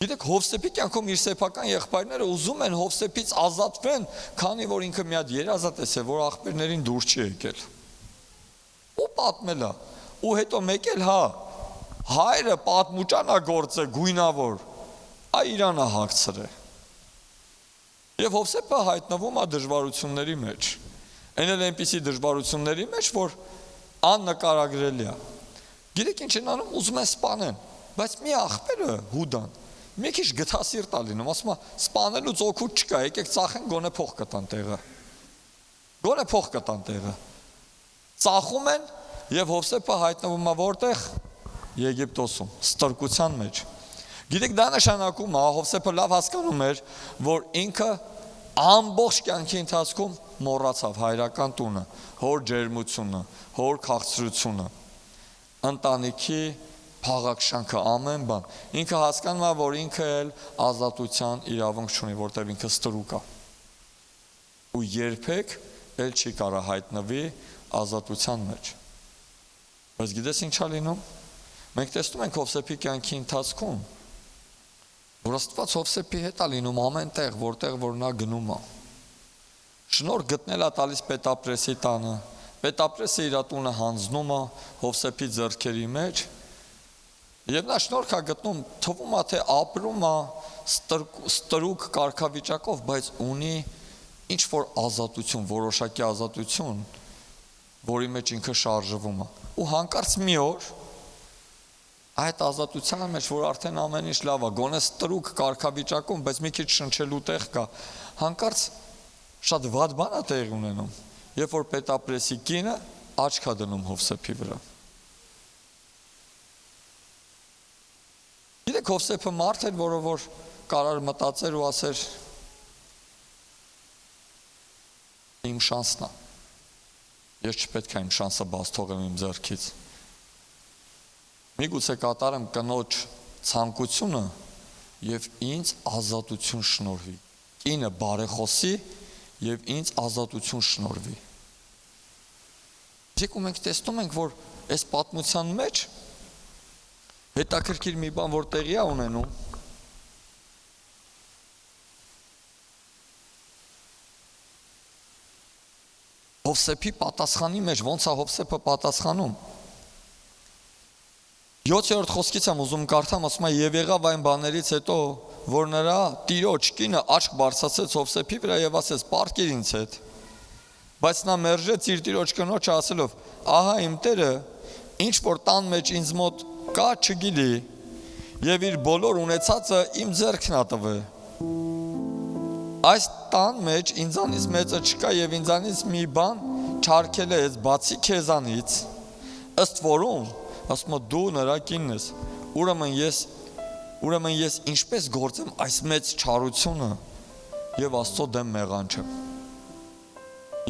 Գիտեք, Հովսեփի կյանքում իր սեփական եղբայրները ուզում են Հովսեփից ազատվեն, քանի որ ինքը մի հատ երազա տեսել, որ աղբերներին դուր չի եկել։ Ու պատմել է։ Ու հետո մեկ էլ հայրը պատմուճանա գործը գույնավոր, իրանը հագցրե։ Եվ Հովսեփը հայտնվում է դժվարությունների մեջ։ Այն էլ այնպիսի դժվարությունների մեջ, որ աննկարագրելի է։ Գիտեք ինչ են անում, ուզում են սպանեն, բայց մի աղբերը Հուդան, մի քիչ գթասիրտ է լինում, ասում է սպանելուց օգուտ չկա, եկեք ծախեն, գոնե փող կտան տեղը։ Գոնե փող կտան տեղը։ Ծախում են Եվ Հովսեփը հայտնվում է որտեղ Եգիպտոսում, ստրկության մեջ։ Գիտեք, դա նշանակում է, Հովսեփը լավ հասկանում էր, որ ինքը ամբողջ կյանքի ընթացքում մոռացավ հայրական տունը, հոր ջերմությունը, հոր քաղցրությունը, ընտանիքի փաղաքշանքը, ամեն բան։ Ինքը հասկանում է, որ ինքը էլ ազատության իրավունք չունի, որտեղ ինքը ստրուկ է։ Ու երբեք էլ չի կարող հայտնվի ազատության մեջ։ Բայց գիտես ինչ է լինում։ Մենք տեսնում ենք Հովսեփի կյանքի ընթացքում, որ Աստված Հովսեփի հետ է լինում ամեն տեղ, որտեղ որ նա գնում է։ Շնորհ գտնել է տալիս Պետապրեսի տանը, Պետապրեսը իր տունը հանձնում է Հովսեփի ձեռքերի մեջ, եւ նա շնորհ է գտնում, թվում է թե ապրում է ստրուկ կարգավիճակով, բայց ունի ինչ որ ազատություն, որոշակի ազատություն, որի մեջ ինքը շարժվում է։ Ու հանկարծ մի օր այդ ազատության մեջ, որ արդեն ամեն ինչ լավ է, գոնե ստրուկ կարգավիճակում, բայց մի քիչ շնչելու տեղ կա, հանկարծ շատ վատ բան է տեղի ունենում, երբ որ Պետապրեսի կինը աչք է դնում Հովսեփի վրա։ Գիտեք, Հովսեփը մարդ էր, որը որ կարար մտածեր ու ասեր իմ շանսն է։ Ես չպետք է իմ շանսը բաց թողեմ իմ ձեռքից։ Միգուցե կատարեմ կնոջ ցանկությունը եւ ինձ ազատություն շնորհվի։ Կինը բարեխոսի եւ ինձ ազատություն շնորհվի։ Դուք մենք տեսնում ենք, որ այս պատմության մեջ հետաքրքիր մի բան որ տեղի է ունենում, Հովսեփի պատասխանի մեջ ոնց է Հովսեփը պատասխանում։ 7-րդ խոսքից եմ ուզում կարդամ, ասում է եւ եղավ այն բաներից հետո, որ նրա տիրոջ կինը աչք բարձրացրեց Հովսեփի վրա եւ ասեց. «Պարտիր ինձ հետ»։ Բայց նա մերժեց իր տիրոջ կնոջը ասելով. «Ահա իմ տերը ինչ որ տան մեջ ինձ մոտ կա չգիտի եւ իր բոլոր ունեցածը իմ ձեռքն ա տվել։ Այս տան մեջ ինձանից մեծը չկա եւ ինձանից մի բան չարքել է բացի քեզանից, ըստ որում ասում դու նրա կինն ես, ուրեմն ես ինչպես գործեմ այս մեծ չարությունը եւ Աստծո դեմ մեղան չեմ։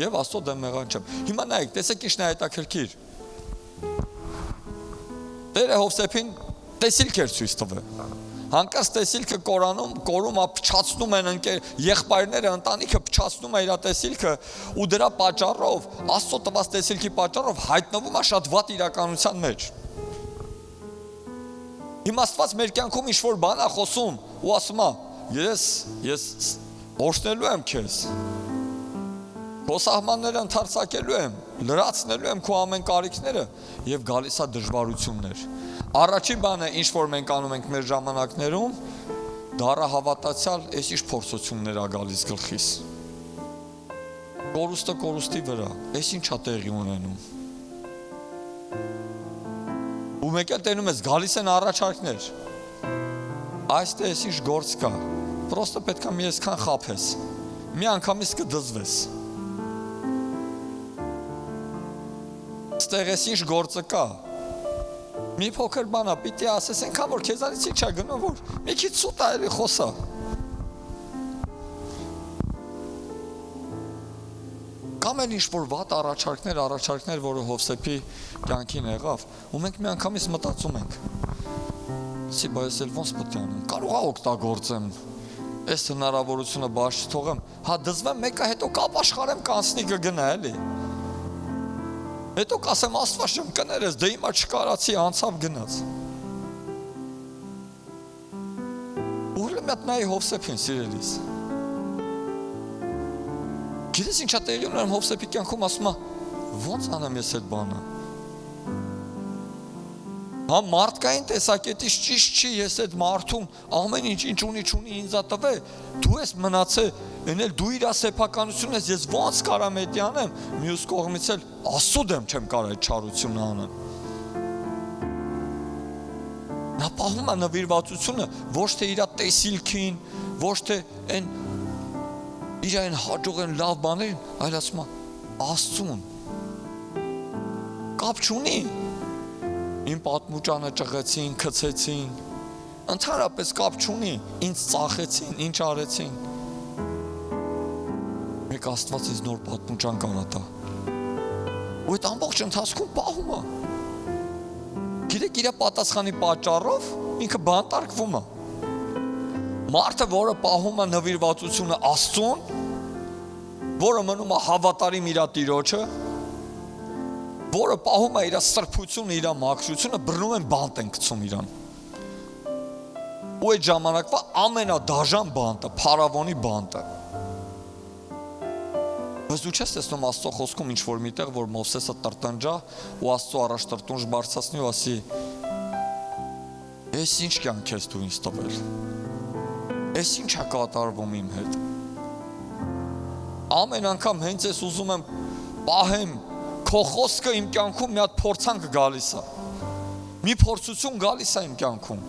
Եվ Աստծո դեմ մեղան չեմ։ Հիմա նայեք, տեսեք ինչն է հետաքրքիր։ Տերը Հովսեփին տեսիլք էր ցույց տվել։ Հանկարծ տեսիլքը կորում է, փչացնում են եղբայրները, ընտանիքը փչացնում է իր տեսիլքը ու դրա պատճառով, Աստծո տված տեսիլքի պատճառով հայտնվում է շատ վատ իրականության մեջ։ Հիմա Աստված մեր կյանքում ինչ-որ բան է խոսում ու ասում է. ես օրհնելու եմ քեզ։ Քո սահմանները ընդարձակելու եմ, լրացնելու եմ քո ամեն կարիքները եւ գալիս է դժվարություններ։ Առաջին բանը, ինչ որ մենք անում ենք մեր ժամանակներում, դառը հավատացյալ, այս ինչ փորձություններ ա գալիս գլխիս։ Կորուստը կորուստի վրա, այս ինչա տեղի ունենում։ Ու մեկ էլ տենում ես, գալիս են առաջարկներ։ Այստեղ այս ինչ գործ կա, պրոստը պետք է մի այսքան խաբես, մի անգամից կդզվես։ Ստեղ ես ինչ գործը կա։ Մի փոքր բանա, պիտի ասես ենքան, որ քեզանից ինչ է գնում, որ մի քիչ սուտ է էլի խոսա։ Կամ էլ ինչ-որ վատ առաջարկներ, որը Հովսեփի կյանքին եղավ, ու մենք մի անգամից մտածում ենք. Սի բայց էլ ոնց պետք է անեմ, կարող է օգտագործեմ, այս հնարավորությունը բաց չթողեմ, հա դզվեմ մեկը, հետո կապ աշխարհեմ կանցնի կգնա էլի։ Հետո կասեմ Աստված ջան կներես, դե հիմա չկարացի, անցավ գնաց։ Ուրեմն մի հատ նայ Հովսեփին սիրելիս։ Գիտես ինչա տեղի ունենում Հովսեփի կյանքում, ասում է, ո՞նց անեմ ես այդ բանը։ Հա մարդկային տեսակետից ճիշտ չի, ես այդ մարդուն ամեն ինչ ունի ինձ ատվե, դու ես մնացել, էնել դու իր սեփականությունն ես, ես ոնց կարամ էդի անեմ, մյուս կողմից էլ Աստծո դեմ չեմ կարող այդ չարությունը անեմ։ Նա պահում է նվիրվածությունը ոչ թե իր տեսիլքին, ոչ թե իր այն հաջող են լավ բաներին, այլ ասում է Աստծուն։ Կապ չունի։ Իմ պատմուճանը ճղեցին, քցեցին, ընդհանրապես կապ չունի, ինձ ծախեցին, ինչ արեցին։ Մեկ Աստված ինձ նոր պատմուճան կարա տա։ Ու այդ ամբողջ ընթացքում պահում է։ Գիտեք, իր պատասխանի պատճառով ինքը բանտարկվում է։ Մարդը, որը պահում է նվիրվածությունը Աստծուն, որը մնում է հավատարիմ իր Տիրոջը, որը պահում է իր սրբությունը, իր մաքրությունը, բռնում են բանտ են գցում իրան։ Ու այդ ժամանակվա ամենադաժան բանտը, փարավոնի բանտը։ Բայց դու չես տեսնում Աստծո խոսքում ինչ-որ միտեղ, որ Մովսեսը տրտնջա ու Աստծո առաջ տրտունջ բարձրացնի ու ասի. «Էս ինչ կյանք ես դու ինձ տվել։ Էս ինչ է կատարվում իմ հետ։ Ամեն անգամ հենց ես ուզում եմ պահեմ քո խոսքը իմ կյանքում մի հատ փորձանք գալիս է։ Մի փորձություն գալիս է իմ կյանքում։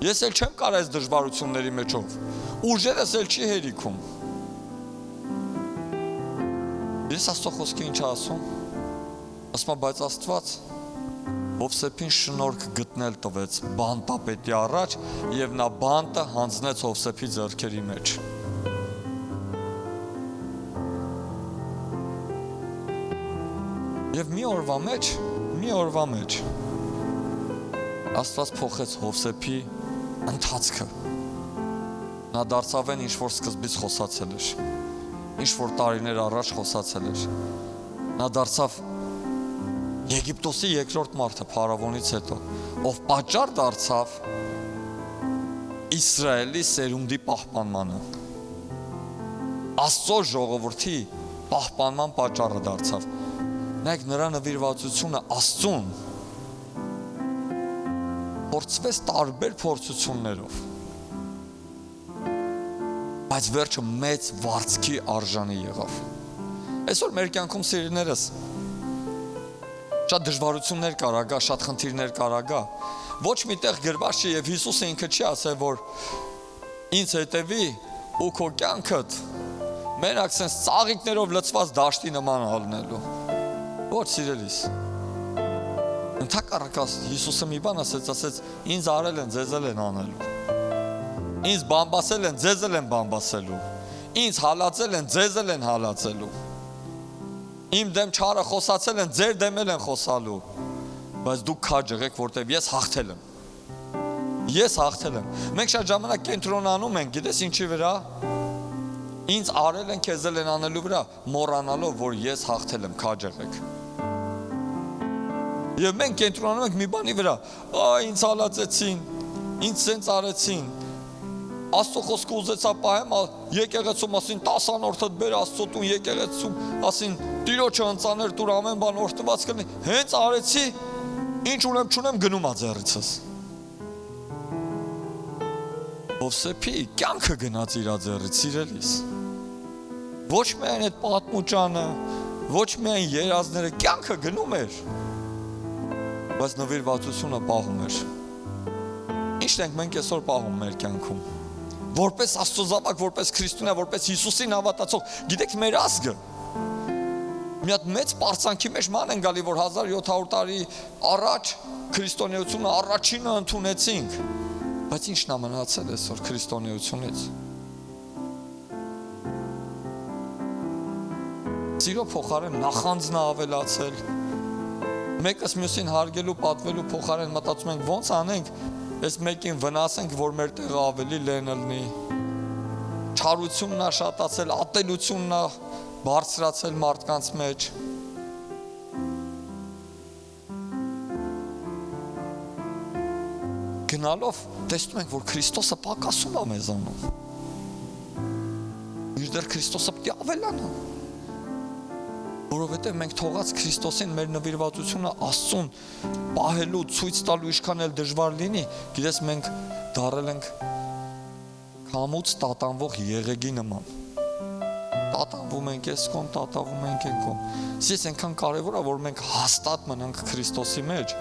Ես էլ չեմ կարող այս դժվարությունների մեջով։ Ուժերս էլ չի հերիքում։ Ես Աստծո խոսքը ինչ ասում։ Ասում եմ, բայց Աստված Հովսեփին շնորհք գտնել տվեց բանտապետի առաջ եւ նա բանտը հանձնեց Հովսեփի ձեռքերի մեջ։ Եվ մի օրվա մեջ Աստված փոխեց Հովսեփի ընթացքը։ Նա դարձավ այն, ինչ որ սկզբից խոսացել էր, ինչ որ տարիներ առաջ խոսացել էր։ Նա դարձավ Եգիպտոսի երկրորդ մարդը փարավոնից հետո, ով պատճառ դարձավ Իսրայելի սերունդի պահպանմանը։ Աստծո ժողովրդի պահպանման պատճառը դարձավ։ Նայեք, նրա նվիրվածությունը Աստծուն փորձվեց տարբեր փորձություններով, բայց վերջը մեծ վարձքի արժանի եղավ։ Այսօր մեր կյանքում սիրելիներս շատ դժվարություններ կարա գա, շատ խնդիրներ կարա գա։ Ոչ միտեղ գրված չի եւ Հիսուսը ինքը չի ասել, որ ինձ հետևի ու քո կյանքդ մենակ sense ծաղիկներով լցված դաշտի նման ալնելու։ Ոչ սիրելիս։ Ընդհակառակը Հիսուսը մի բան ասեց, ինձ արել են, ձեզ էլ են անելու։ Ինձ բամբասել են, ձեզ էլ են բամբասելու։ Ինձ հալածել են, ձեզ էլ են հալածելու։ Իմ դեմ չարը խոսացել են, ձեր դեմ էլ են խոսալու։ Բայց դուք քաջ եղեք, որտեվ ես հաղթել եմ։ Ես հաղթել եմ։ Մենք շատ ժամանակ կենտրոնանում ենք, գիտես ինչի վրա։ Ինձ արել են, քեզ էլ են անելու վրա, մոռանալով, որ ես հաղթել եմ, քաջ եղեք։ Եվ մենք կենտրոնանում ենք մի բանի վրա, ինձ հալածեցին, ինձ սենց արեցին։ Աստծո խոսքը ուզեցա պահեմ, եկեղեցում ասին 10 անորդդ բեր Աստծո տուն եկեղեցում, ասին Տիրոջը ընծաներ տուր ամեն բան օրհնված կլինի։ Հենց արեցի, ինչ ունեմ չունեմ գնում ա ձեռիցս։ Հովսեփի կյանքը գնաց իր ձեռից, սիրելիս։ Ոչ միայն այդ պատմուճանը, ոչ միայն երազները, կյանքը գնում էր։ Բայց նվիրվածությունը պահում էր։ Ինչն ենք մենք այսօր պահում մեր կյանքում։ Որպես Աստծո զավակ, որպես քրիստոնյա, որպես Հիսուսին հավատացող, գիտեք մեր ազգը մի հատ մեծ պարծանքի մեջ ման են գալի, որ 1700 տարի առաջ քրիստոնեությունը առաջինը ընդունեցինք, բայց ինչն է մնացել այսօր քրիստոնեությունից։ Սիրո փոխարեն նախանձն է ավելացել։ Մեկս մյուսին հարգելու, պատվելու փոխարեն մտածում ենք ոնց անենք, այս մեկին վնասենք, որ մեր տեղը ավելի լենը լինի։ Չարությունն է շատացել, ատելությունն է բարձրացել մարդկանց մեջ։ Գնալով տեսնում ենք, որ Քրիստոսը պակասում է մեզանում։ Մինչդեռ Քրիստոսը պետք է ավելանա։ Որովհետև մենք թողած Քրիստոսին մեր նվիրվածությունը Աստծուն պահելու, ցույց տալու ինչքան էլ դժվար լինի, գիտես մենք դառել ենք քամուց տատանվող եղեգի նման։ Տատանվում ենք այս կողմ, տատանվում ենք այն կողմ։ Սից այնքան կարևոր է, որ մենք հաստատ մնանք Քրիստոսի մեջ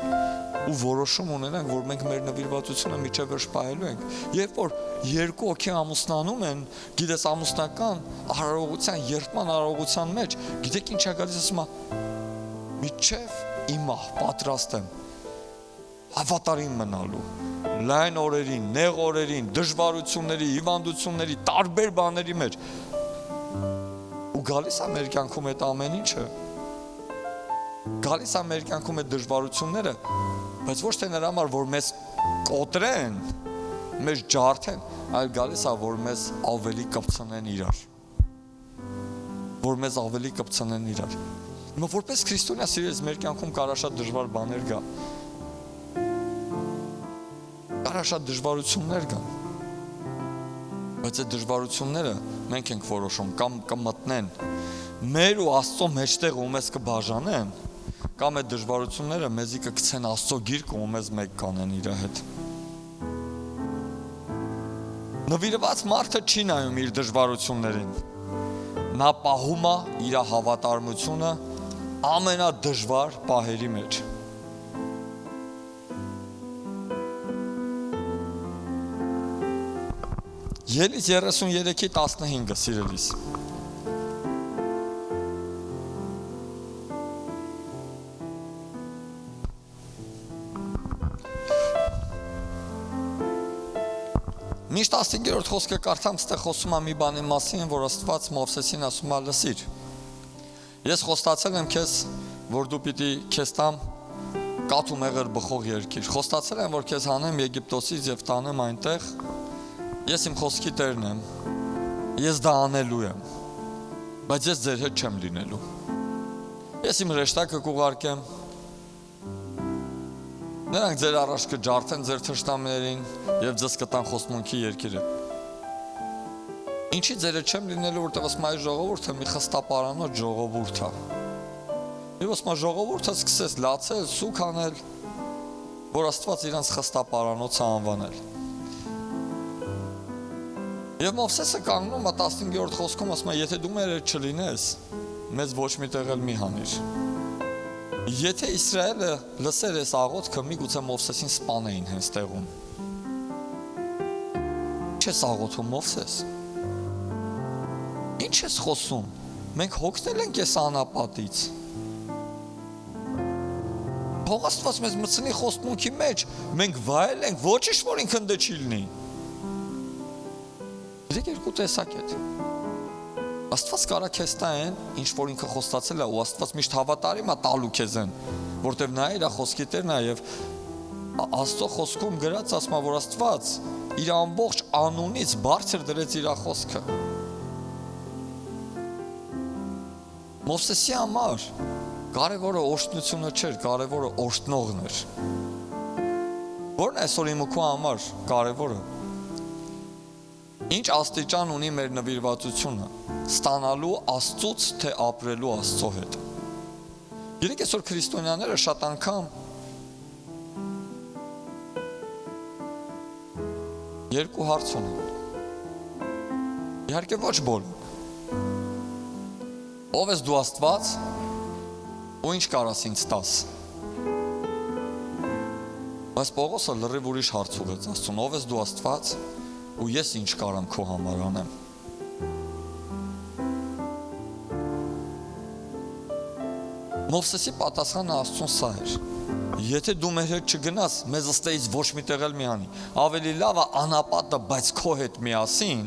ու որոշում ունենանք, որ մենք մեր նվիրվածությունը միջև վերջ պահելու ենք։ Երբ որ երկու հոգի ամուսնանում են, գիտես ամուսնական արարողության, երդման արարողության մեջ, գիտեք ինչ է գալիս, ասում է միջև իմա պատրաստ եմ հավատարիմ մնալու լայն օրերին, նեղ օրերին, դժվարությունների, հիվանդությունների, տարբեր բաների մեջ։ Ու գալիս է մեր կյանքում այդ ամեն ինչը։ Գալիս է մեր կյանքում այդ դժվարությունները, բայց ոչ թե նրա համար, որ մեզ կոտրեն, մեզ ջարդեն, այլ գալիս է, որ մեզ ավելի կպցնեն իրար։ Որ մեզ ավելի կպցնեն իրար։ Հիմա որպես քրիստոնյա սիրելիս մեր կյանքում կարա շատ դժվար բաներ գա։ Կարա շատ դժվարություններ կան։ Բայց այդ դժվարությունները մենք ենք որոշում, կամ կմտնեն մեր ու Աստծո մեջտեղ ու մեզ կբաժանեն, կամ այդ դժվարությունները մեզի կգցեն Աստծո գիրկը ու մեզ մեկ կանեն իր հետ։ Նվիրված մարդը չի նայում իր դժվարություններին։ Նա պահում է իր հավատարմությունը ամենադժվար պահերի մեջ։ Ելից 33:15 սիրելիս։ Միշտ 15-րդ խոսքը կարդամ, ստեղ խոսում է մի բանի մասին, որ Աստված Մովսեսին ասում է լսիր։ Ես խոստացել եմ քեզ, որ դու պիտի քեզ տամ կաթ ու մեղր բխող երկիր։ Խոստացել եմ, որ քեզ հանեմ Եգիպտոսից եւ տանեմ այնտեղ։ Ես իմ խոսքի Տերն եմ, ես դա անելու եմ, բայց ես ձեր հետ չեմ լինելու։ Ես իմ հրեշտակը կուղարկեմ, նրանք ձեր առաջ կջարդեն ձեր թշնամիներին և ձեզ կտան խոստմունքի երկիրը։ Ինչի ձեր հետ չեմ լինելու, որտեղ ասում այս ժողովուրդը մի խստապարանոց ժողովուրդ է։ Եվ ասում ժողովուրդը սկսեց լացել, սուք անել, որ Աստված իրանց խստապարանոց է անվանել։ Եվ Մովսեսը կանգնում է 15-րդ խոսքում ասում է, եթե դու մեր հետ չլինես, մեզ ոչ մի տեղ էլ մի հանիր։ Եթե Իսրայելը լսեր այս աղոթքը, միգուցե Մովսեսին սպանեին հենց տեղում։ Ինչ ես աղոթում Մովսես։ Ինչ ես խոսում։ Մենք հոգնել ենք այս անապատից։ թող Աստված մեզ մտցնի խոստմունքի մեջ, մենք վայելենք, ոչինչ որ ինքն դե չի լինի։ Դեք երկու տեսակ է։ Աստված կարա քեզ տա այն, ինչ որ ինքը խոստացել է, ու Աստված միշտ հավատարիմ է տալու քեզ այն, որտեվ նա իր խոսքի տերն է եւ Աստծո խոսքում գրած ասма, որ Աստված իր ամբողջ անունից բարձր դրեց իր խոսքը։ Մովսեսի համար կարևորը օրհնությունը չէր, կարևորը օրհնողն էր։ Որն է այսօր իմ ու քո համար կարևորը։ Ինչ աստիճան ունի մեր նվիրվածությունը, ստանալու Աստծուց, թե ապրելու Աստծո հետ։ Երեք այսօր քրիստոնյաները շատ անգամ երկու հարց ունեն։ Իհարկե ոչ բոլոր։ Ով ես դու Աստված, ու ինչ կարաս ինձ տաս։ Բայց Պողոսը լրիվ ուրիշ հարց ուղղեց Աստծուն, ով ես դու Աստված, ու ես ինչ կարամ քո համար անեմ։ Մովսեսի պատասխանը Աստծուն սա էր. Եթե դու մեր հետ չգնաս, մեզ ըստեից ոչ մի տեղ էլ մի անի։ Ավելի լավ է անապատը, բայց քո հետ միասին,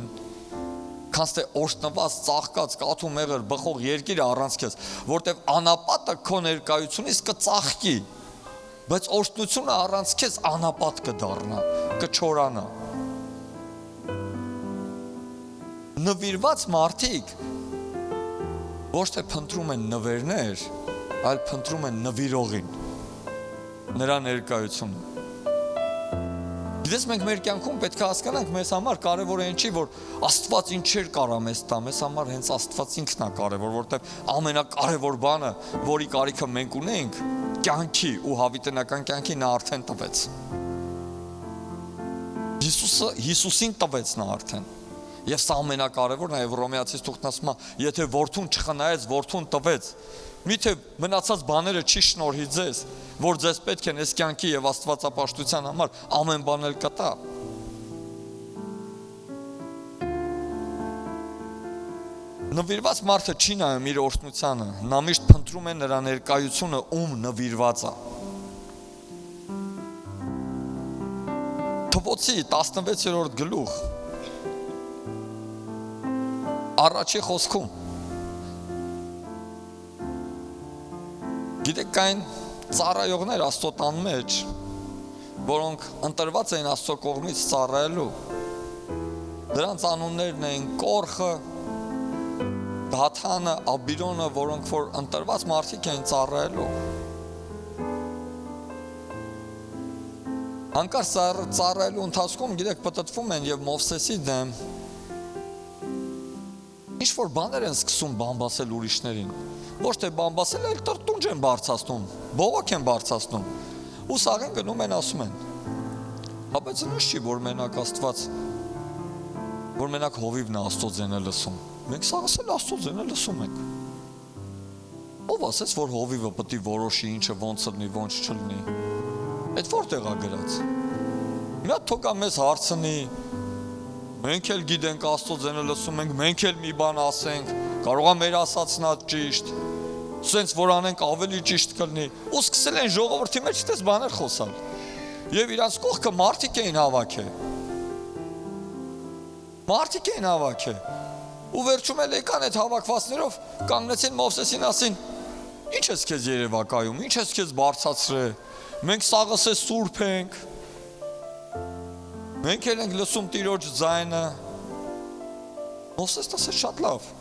քան թե օրհնված, ծաղկած, կաթու մեղր, բխող երկիրը առանց քեզ, որտեվ անապատը քո ներկայությունից կծաղկի, բայց օրհնությունը առանց քեզ անապատ կդառնա, կչորանա։ Նվիրված մարդիկ ոչ թե փնտրում են նվերներ, այլ փնտրում են նվիրողին, նրա ներկայությունը։ Գիտես, մենք մեր կյանքում պետք է հասկանանք, մեզ համար կարևոր է ինչի, որ Աստված ինչեր կարա մեզ տա, մեզ համար հենց Աստված ինքն է կարևոր, որտեղ ամենակարևոր բանը, որի կարիքը մենք ունենք, կյանքի ու հավիտենական կյանքի նա արդեն տվեց։ Հիսուսին տվեց նա արդեն։ Եվ սա ամենակարևորն է, եւ Հռոմեացիս թուղթն ասում է, եթե որդուն չխնայեց, որդուն տվեց, միթե մնացած բաները չի շնորհի ձեզ, որ ձեզ պետք են այս կյանքի եւ աստվածապաշտության համար ամեն բան էլ կտա։ Նվիրված մարդը չի նայում իր օրհնությանը, նա միշտ փնտրում է նրա ներկայությունը, ում նվիրված է։ Թվոցի 16-րդ գլուխ առաջի խոսքում գիտեք կային ծառայողներ Աստծո տան մեջ, որոնք ընտրված էին Աստծո կողմից ծառայելու։ Դրանց անուններն էին Կորխը, Դաթանը, Աբիրոնը, որոնք որ ընտրված մարդիկ էին ծառայելու։ Հանկարծ ծառայելու ընթացքում գիտեք պատտվում են եւ Մովսեսի դեմ ինչ-որ բաներ են սկսում բամբասել ուրիշներին, ոչ թե բամբասել, այլ տրտունջ են բարձրացնում, բողոք են բարձրացնում, ու սաղեն գնում են ասում են, հա բայց ինձ չի, որ մենակ Աստված, որ մենակ հովիվն է Աստծո ձենը լսում, մենք սաղս էլ Աստծո ձենը լսում ենք, ով ասեց, որ հովիվը պետք է որոշի ինչը ոնց լինի, ոնց չլինի, այդ որտեղ է գրած, նա թողա մեզ հարցնի, մենք էլ գիտենք Աստծո ձենը լսում ենք, մենք էլ մի բան ասենք, կարող է մեր ասածն ճիշտ, սենց որ անենք ավելի ճիշտ կլինի, ու սկսել են ժողովրդի մեջ այդպես բաներ խոսալ։ Եվ իրանց կողքը մարդիկ էին հավաքել։ Մարդիկ էին հավաքել։ Ու վերջում էլ եկան այդ հավաքվածներով կանգնեցին Մովսեսին ասին. Ինչ ես քեզ երևակայում, ինչ ես քեզ բարձրացրել։ Մենք սաղս է սուրբ ենք։ Մենք էլ ենք լսում Տիրոջ ձայնը։ Մովսեսն ասեց շատ լավ։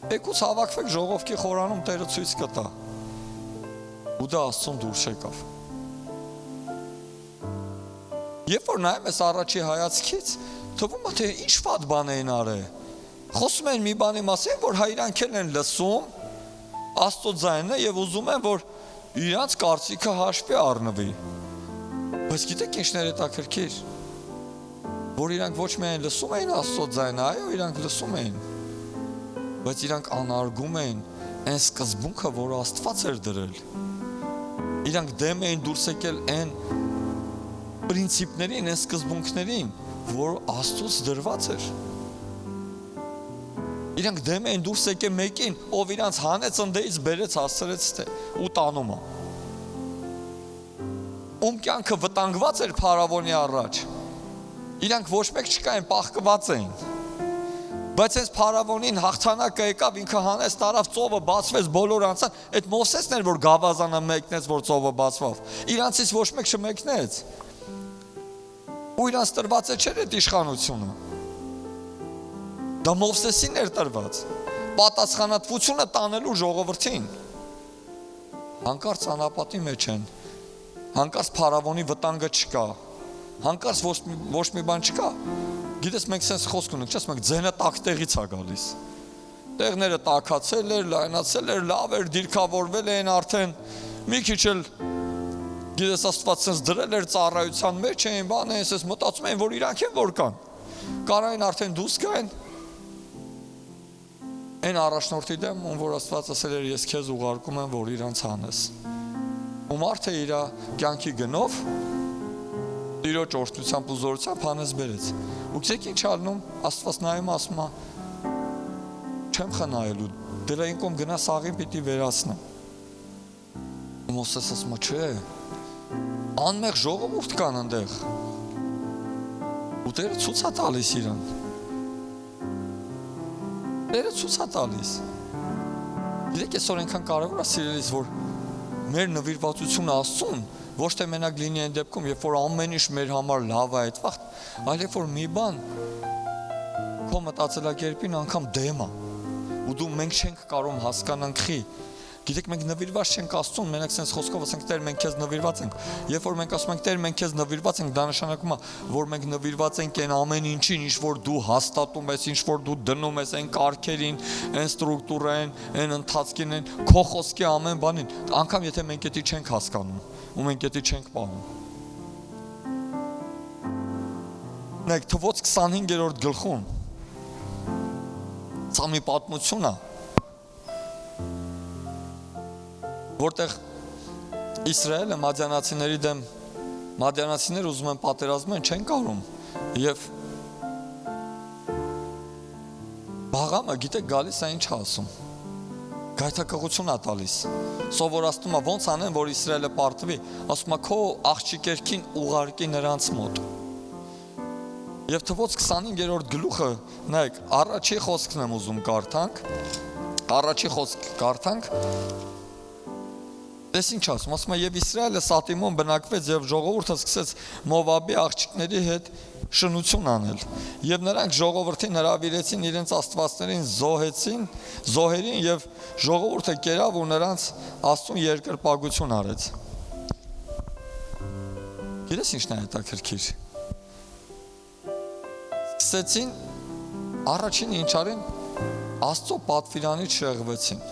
Եկուց հավաքվեք ժողովքի խորանում Տերը ցույց կտա։ Ու դա Աստծուն դուրս եկավ։ Երբ որ նայում ես առաջի հայացքից, թվում է թե ինչ վատ բան էին արել։ Խոսում են մի բանի մասին, որ իրանք են լսում Աստծո ձայնը եւ ուզում են, որ իրանց կարծիքը հաշվի առնվի։ Բայց գիտեք ինչն էր հետաքրքիր, որ իրանք ոչ միայն լսում էին Աստծո ձայնը, այո, իրանք լսում էին, բայց իրանք անարգում էին այն սկզբունքը, որ Աստված էր դրել։ Իրանք դեմ էին դուրս եկել այն պրինցիպներին, այն սկզբունքներին, որ Աստծուց դրված էր։ Իրանք դեմ էին դուրս եկել մեկին, ով իրանց հանեց ընդեից բերեց հասցրեց թե ու տանում է։ ում կյանքը վտանգված էր փարավոնի առաջ, իրանք ոչ մեկ չկային, պահկված էին։ Բայց այս փարավոնին հաղթանակը եկավ, ինքը հանեց, տարավ, ծովը բացվեց, բոլորը անցան։ Այդ Մովսեսն էր, որ գավազանը մեկնեց, որ ծովը բացվավ։ Իրանցից ոչ մեկ չմեկնեց։ Ու իրանց տրված չէր այդ իշխանությունը։ Դա Մովսեսին էր տրված։ Պատասխանատվությունը տանելու ժողովրդին։ Հանկարծ անապատի մեջ են։ Հանկարծ փարավոնի վտանգը չկա։ Հանկարծ ոչ մի բան չկա։ Գիտես, մենք sense խոսք ունենք, չես մենք ձենը տակ տեղից է գալիս։ Տեղները տաքացել էր, լայնացել էր, լավ էր, դիրքավորվել էին արդեն։ Մի քիչ էլ գիտես Աստված sense դրել էր ծառայության մեջ էին, բան են, sense մտածում էին, որ իրանք են որ կան։ Կարային արդեն դուրս գային։ Այն առաջնորդի դեմ, ում որ Աստված ասել էր, ես քեզ ուղարկում եմ, որ իրանց հանես։ Ու մարդը իր կյանքի գնով Տիրոջ օրհնությամբ ու զորությամբ հանես բերեց։ Ու գիտեք ինչ ալնում, Աստված նայում ասում է, չեմ խնայելու, դրա ինքոմ գնա սաղին պիտի վերացնեմ։ Մովսես ասում է, չէ, անմեղ ժողովուրդ կան այնտեղ։ Ու Տերը ցույց է տալիս իրան։ Տերը ցույց է տալիս։ Գիտեք, այսօր այնքան կարևոր է սիրելիս, որ մեր նվիրվածությունը Աստծուն ոչ թե մենակ լինի այն դեպքում, երբ որ ամեն ինչ մեր համար լավ է այդ վաղտ, այլ երբ որ մի բան քո մտածելակերպին անգամ դեմ է, ու դու մենք չենք կարող հասկանանք խի։ Գիտեք, մենք նվիրված չենք Աստծուն, մենակ sense խոսքով ասենք Տեր, մենք քեզ նվիրված ենք։ Երբ որ մենք ասում ենք Տեր, մենք քեզ նվիրված ենք, դա նշանակում է, որ մենք նվիրված ենք այն ամեն ինչին, ինչ որ դու հաստատում ես, ինչ որ դու դնում ես այն կարգերին, այն ստրուկտուրային, այն ընթացքին, այն քո խոսքի ամեն բանին, անգամ եթե մենք դա չենք հասկանում, ու մենք դա չենք պահում։ Նայեք, Թվոց 25-րդ գլխում սա մի պատմություն է, որտեղ Իսրայելը մադիանացիների դեմ մադիանացիները ուզում են պատերազմեն, չեն կարող եւ Բաղամը գիտեք գալիս է ինչ ասում գայթակղություն է տալիս սովորացնում է ոնց անեն որ Իսրայելը պարտվի ասում է քո աղջիկերքին ուղարկի նրանց մոտ եւ Թվոց 25-րդ գլուխը նայեք առաջի խոսքն եմ ուզում կարդանք Դες ինչ ասում, ասում է եւ Իսրայելը Սատիմոն բնակվեց եւ ժողովուրդը սկսեց Մովաբի աղջիկների հետ շնություն անել եւ նրանք ժողովրդին հրավիրեցին իրենց աստվածներին զոհերին եւ ժողովուրդը կերավ ու նրանց Աստծուն երկրպագություն արեց Գիտես ինչն է հետաքրքիր Սկսեցին առաջին ինչ արին Աստծո պատվիրանից շեղվեցին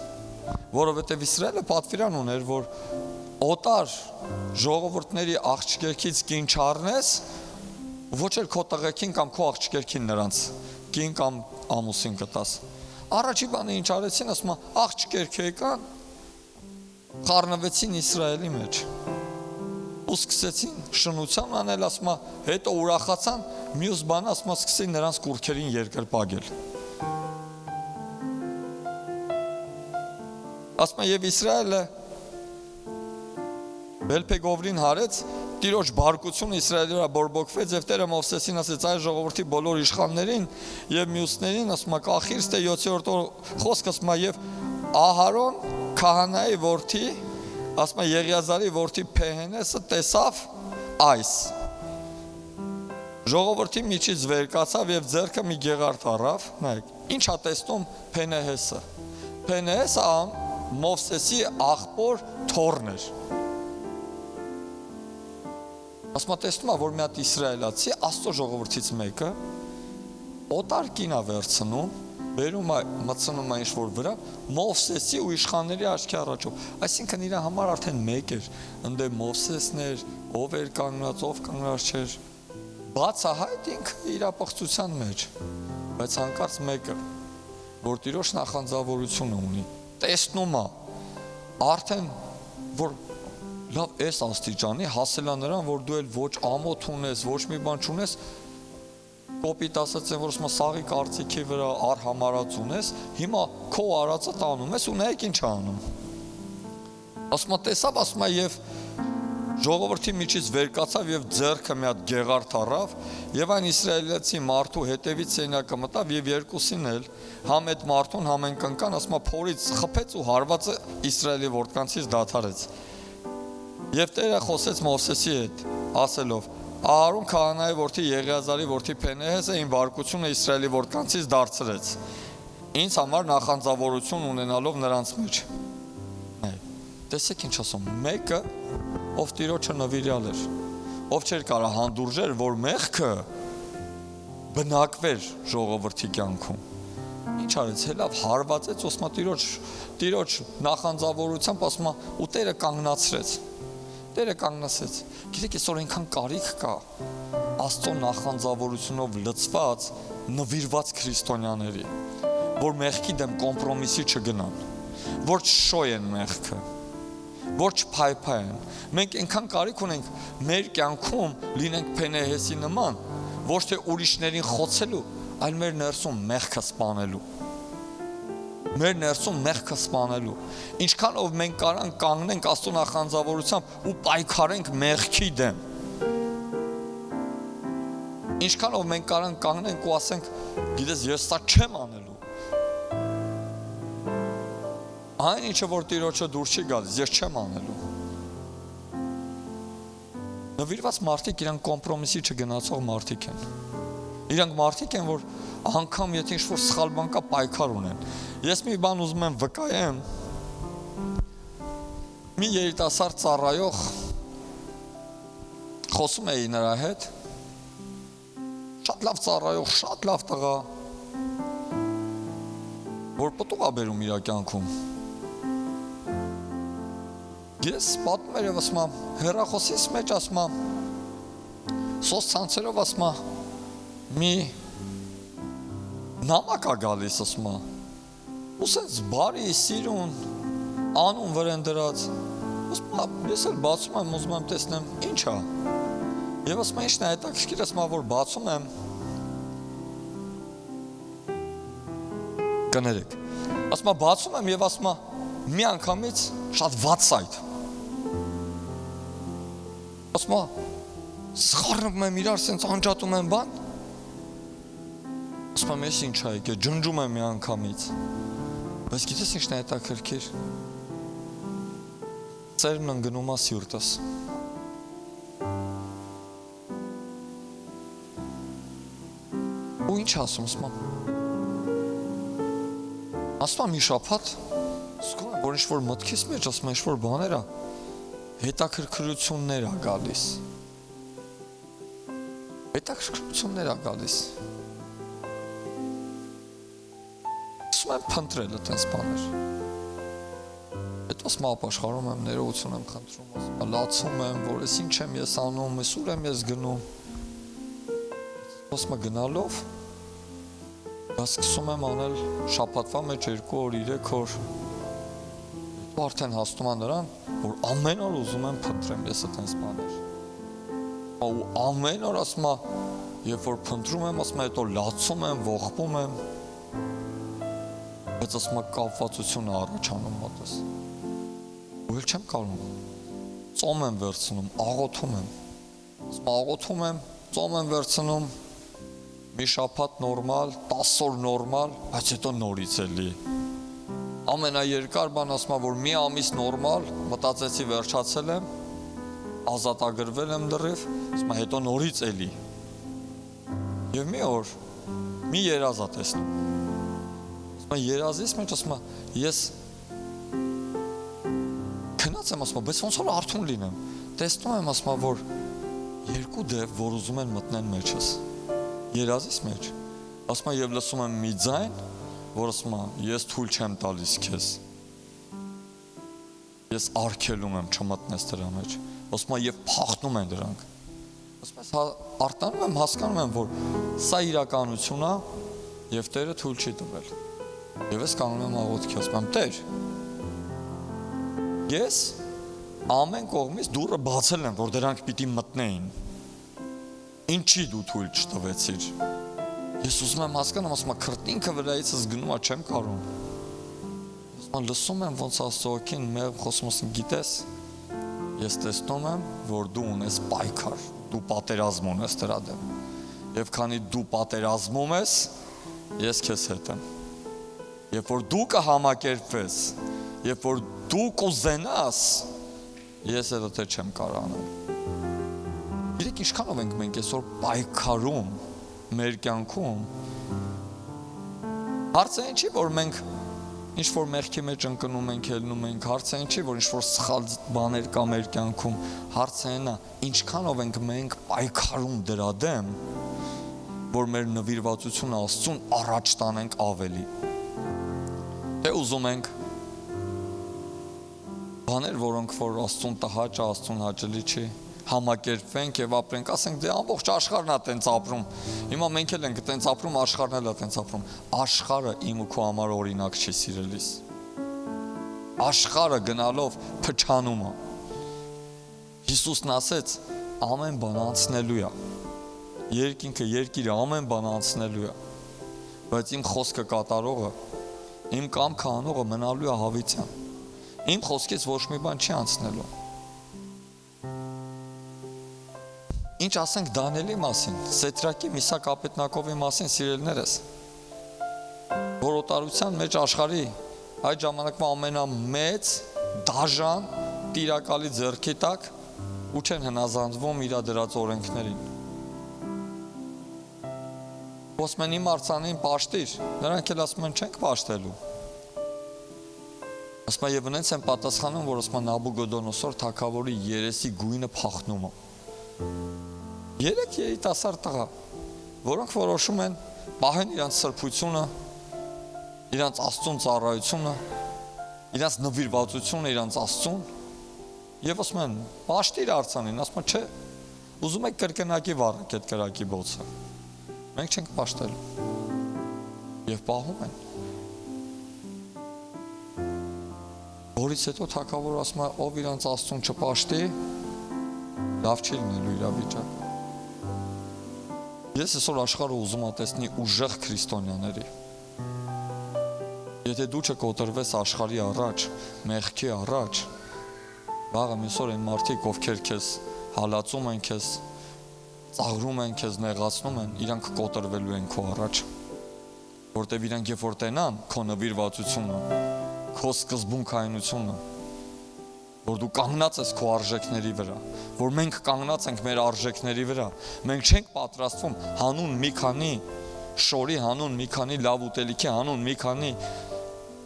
Որովհետև Իսրայելը պատվիրան ուներ, որ օտար ժողովուրդների աղջիկերքից կին չառնես, ոչ էլ քո տղեկին կամ քո աղջիկերքին նրանց կին կամ ամուսին կտաս։ Առաջի բանը ինչ արեցին, ասում է, աղջիկերք եկան, խառնվեցին Իսրայելի մեջ։ Ու սկսեցին շնության անել, ասում է, հետո ուրախացան, մյուս բանը ասում է, սկսեցին նրանց կուռքերին երկրպագել։ Ասում է եւ Իսրայելը Բելփեգովրին հարեց Տիրոջ բարկությունը Իսրայելի վրա բորբոքվեց եւ Տերը Մովսեսին ասեց այ ժողովրդի բոլոր իշխաններին եւ մյուսներին ասում է կախիրս թե 7-րդ օր խոսքը ասում է եւ Ահարոն քահանայի որդի ասում է Եղիազարի որդի Փեհենեսը տեսավ այս Ժողովրդի միջից վեր կացավ եւ ձեռքը մի գեղարդ առավ նայեք ինչա տեսնում Փենեհեսը Մովսեսի աղբոր թորն էր Ասում է տեսնում է, որ մի հատ իսրայելացի Աստծո ժողովրդից մեկը օտար կին է վերցնում, բերում է, մտցնում է ինչ-որ վրա, Մովսեսի ու իշխանների աչքի առաջով Այսինքն իր համար արդեն մեկ էր, ընդ Մովսեսն էր, ով էր կանգնած, ով կանգնած չէր Բացահայտ ինքը իր ապղծության մեջ Բայց հանկարծ մեկը, որ Տիրոջ նախանձավորությունը ունի Տեսնում է, արդեն, որ լավ ես աստիճանի, հասել է նրան, որ դու էլ ոչ ամոթ ունես, ոչ մի բան չունես, կոպիտ ասած են, որ սաղի կարծիքի վրա արհամարած ունես, հիմա քո արածը տանում ես ու նայեք ինչ անում։ Ասում է տեսավ, ասում է և Ժողովրդի միջից վեր կացավ եւ ձեռքը մի հատ գեղարդ առավ եւ այն իսրայելացի մարդու հետևից սենյակը մտավ եւ երկուսին էլ համ այդ մարդուն համ այն կնկան ասма փորից խփեց ու հարվածը իսրայելի որդկանցից դադարեց։ Եվ Տերը խոսեց Մովսեսի հետ, ասելով. Ահարոն քահանայի որդի Եղիազարի որդի Փենեհեսը իմ բարկությունը Իսրայելի որդկանցից դարձրեց։ Ինձ համար նախանձավորություն ունենալով նրանց մեջ։ Տեսեք ինչ ասում, մեկը ով Տիրոջը նվիրյալ էր, ով չէր կարող հանդուրժեր, որ մեղքը բնակվեր ժողովրդի կյանքում։ Ինչ արեց, հելավ հարվածեց, ասма Տիրոջ նախանձավորությամբ ասма ու Տերը կանգնացրեց։ Տերը կանգնացեց։ Գիտեք, այսօր այնքան կարիք կա Աստծո նախանձավորությունով լցված նվիրված քրիստոնյաների, որ մեղքի դեմ կոմպրոմիսի չգնան, որ չշոյեն մեղքը, որ չփայփայեն։ Մենք այնքան կարիք ունենք մեր կյանքում լինենք Փենեհեսի նման, ոչ թե ուրիշներին խոցելու, այլ մեր ներսում մեղքը սպանելու։ Մեր ներսում մեղքը սպանելու։ Ինչքանով մենք կարանք կանգնենք Աստծո նախանձավորությամբ ու պայքարենք մեղքի դեմ։ Ինչքանով մենք կարանք կանգնենք ու ասենք, գիտես, ես սա չեմ անելու։ Այն ինչը որ Տիրոջը դուրս չի գալիս, ես չեմ անելու։ Նվիրված մարդիկ իրանք կոմպրոմիսի չգնացող մարդիկ են։ Իրանք մարդիկ են, որ անգամ եթե ինչ-որ սխալ բան կա պայքար ունեն։ Ես մի բան ուզում եմ վկայեմ։ Մի երիտասարդ ծառայող խոսում էի նրա հետ։ Շատ լավ ծառայող, շատ լավ տղա, որ պտուղ ա բերում իր կյանքում։ Ես պատմում էր եւ ասում եմ, հեռախոսից մեջ ասում եմ, սոցցանցերով ասում եմ, մի նամակ ա գալիս ասում եմ, ու սենց բարի, սիրուն, անուն վրեն դրած, ասում եմ, ես էլ բացում եմ, ուզում եմ տեսնեմ, ինչ ա, եւ ասում եմ, ինչն է հետաքրքիր, ասում եմ, որ բացում եմ, կներեք, ասում եմ, բացում եմ եւ ասում եմ, մի անգամից շատ վատ սայթ, ասում եմ, սխառնում եմ իրար, սենց անջատում եմ բան, ասում եմ, ես ինչ ա եկե, ջնջում եմ մի անգամից, բայց գիտես ինչն է հետաքրքիր, ծերն ընգնում ա սյուրտս, ու ինչ ասում, ասում եմ, մի շաբաթ, զգում եմ, որ ինչ-որ մտքիս մեջ, ասում եմ, ինչ-որ բաներ ա, հետաքրքրություններ ա գալիս, հետաքրքրություններ ա գալիս, ասում եմ փնտրել այդպես բաներ, հետո ասում ապաշխարում եմ, ներողություն եմ խնդրում, լացում եմ, որ ես ինչ եմ ես անում, ես ուր եմ ես գնում, ասում եմ գնալով, դա սկսում եմ անել շաբաթվա մեջ 2 օր, 3 օր, հետո արդեն հասնում եմ նրան, որ ամեն օր ուզում եմ փնտրեմ ես այդպես բաներ, ու ամեն օր ասում եմ, երբ որ փնտրում եմ, ասում եմ, հետո լացում եմ, ողբում եմ, բայց ասում եմ կապվածությունը առաջանում մոտս, ու էլ չեմ կարում, ծոմ եմ վերցնում, աղոթում եմ, ասում աղոթում եմ, ծոմ եմ վերցնում, մի շաբաթ նորմալ, 10 օր նորմալ, բայց հետո նորից էլի, ամենաերկար բան ասում եմ, որ մի ամիս նորմալ, մտածեցի վերջացել եմ, ազատագրվել եմ դրիվ, ասում եմ հետո նորից էլի, և մի օր, մի երազ ա տեսնում, ասում եմ երազից մեջ ասում եմ, ես քնած եմ ասում եմ, բայց ոնց որ արթուն լինեմ, տեսնում եմ ասում եմ, որ երկու դև, որ ուզում են մտնեն մեջս, երազից մեջ, ասում եմ և լսում եմ մի ձայն, որ ասում եմ, ես թույլ չեմ տալիս քեզ, ես արգելում եմ չմտնես դրա մեջ, ասում եմ և փախնում են դրանք, ասում եմ արտանում եմ, հասկանում եմ, որ սա իրականություն է և Տերը թույլ չի տվել, և ես կանգնում եմ աղոթքի, ասում եմ Տեր, ես ամեն կողմից դուռը բացել եմ, որ դրանք պիտի մտնեին, ինչի դու թույլ չտվեցիր, ես ուզում եմ հասկանամ, ասում եմ քրտնինքը վրայիցս գնում է, չեմ կարում, ասում եմ լսում եմ ոնց Աստծո հոգին մեղմ խոսում ասում գիտես, ես տեսնում եմ, որ դու ունես պայքար, դու պատերազմ ունես դրա դեմ։ Եվ քանի դու պատերազմում ես, ես քեզ հետ եմ։ Երբ որ դու կհամակերպվես, երբ որ դու կուզենաս, ես էլ թե չեմ կարողանում։ Գիտեք ինչքանով ենք մենք այսօր պայքարում մեր կյանքում։ Հարցը այն չի, որ մենք ինչ-որ մեղքի մեջ ընկնում ենք, ելնում ենք, հարցը այն չի, որ ինչ-որ սխալ բաներ կա մեր կյանքում, հարցը այն է, ինչքանով ենք մենք պայքարում դրա դեմ, որ մեր նվիրվածությունը Աստծուն առաջ տանենք ավելի։ Թե ուզում ենք բաներ, որոնք որ Աստծուն տհաճ է, Աստծուն հաճելի չի, համակերպվենք եւ ապրենք, ասենք դե ամբողջ աշխարհն է տենց ապրում։ Հիմա մենք էլ ենք տենց ապրում, աշխարհն էլ է տենց ապրում։ Աշխարհը իմ ու քո համար օրինակ չի, սիրելիս։ Աշխարհը գնալով փչանում է։ Հիսուսն ասեց, ամեն բան անցնելու է։ Երկինքը, երկիրը ամեն բան անցնելու է։ Բայց իմ խոսքը կատարողը, իմ կամքը անողը մնալու է հավիտյան։ Իմ խոսքից ոչ մի բան չի անցնելու։ Ինչ ասենք Դանիելի մասին, Սեդրակի, Միսակ Ապեդնագովի մասին, սիրելիներս, որ օտարության մեջ աշխարհի այդ ժամանակվա ամենամեծ դաժան տիրակալի ձեռքի տակ ու չեն հնազանդվում իր դրած օրենքներին։ Ասում են իմ արձանին պաշտիր, նրանք էլ ասում են չենք պաշտելու։ Ասում են եւ նենց են պատասխանում, որ ասում են Նաբուգոդոնոսոր թագավորի երեսի գույնը փախնում է։ Երեք երիտասարդ տղա, որոնք որոշում են պահեն իրանց սրբությունը, իրանց Աստծուն ծառայությունը, իրանց նվիրվածությունը իրանց Աստծուն, եւ ասում են պաշտիր արձանին, ասում են չէ, ուզում եք կրկնակի վառեք այդ կրակի բոցը, մենք չենք պաշտելու, եւ պահում են։ Որից հետո թագավորը ասում է, ով իրանց Աստծուն չպաշտի, լավ չի լինելու իրավիճակը։ Ես այսօր աշխարհը ուզում եմ տեսնի ուժեղ քրիստոնյաների։ Եթե դու չկոտրվես աշխարհի առաջ, մեղքի առաջ, վաղը միսօր այն մարդիկ, ովքեր քեզ հալածում են, քեզ ծաղրում են, քեզ նեղացնում են, իրանք կոտրվելու են քո առաջ։ Որտեւ իրանք երբ որ տենան քո նվիրվածությունը, քո սկզբունքայնությունը, որ դու կանգնած ես քո արժեքների վրա, որ մենք կանգնած ենք մեր արժեքների վրա, մենք չենք պատրաստվում հանուն մի քանի շորի, հանուն մի քանի լավ ուտելիքի, հանուն մի քանի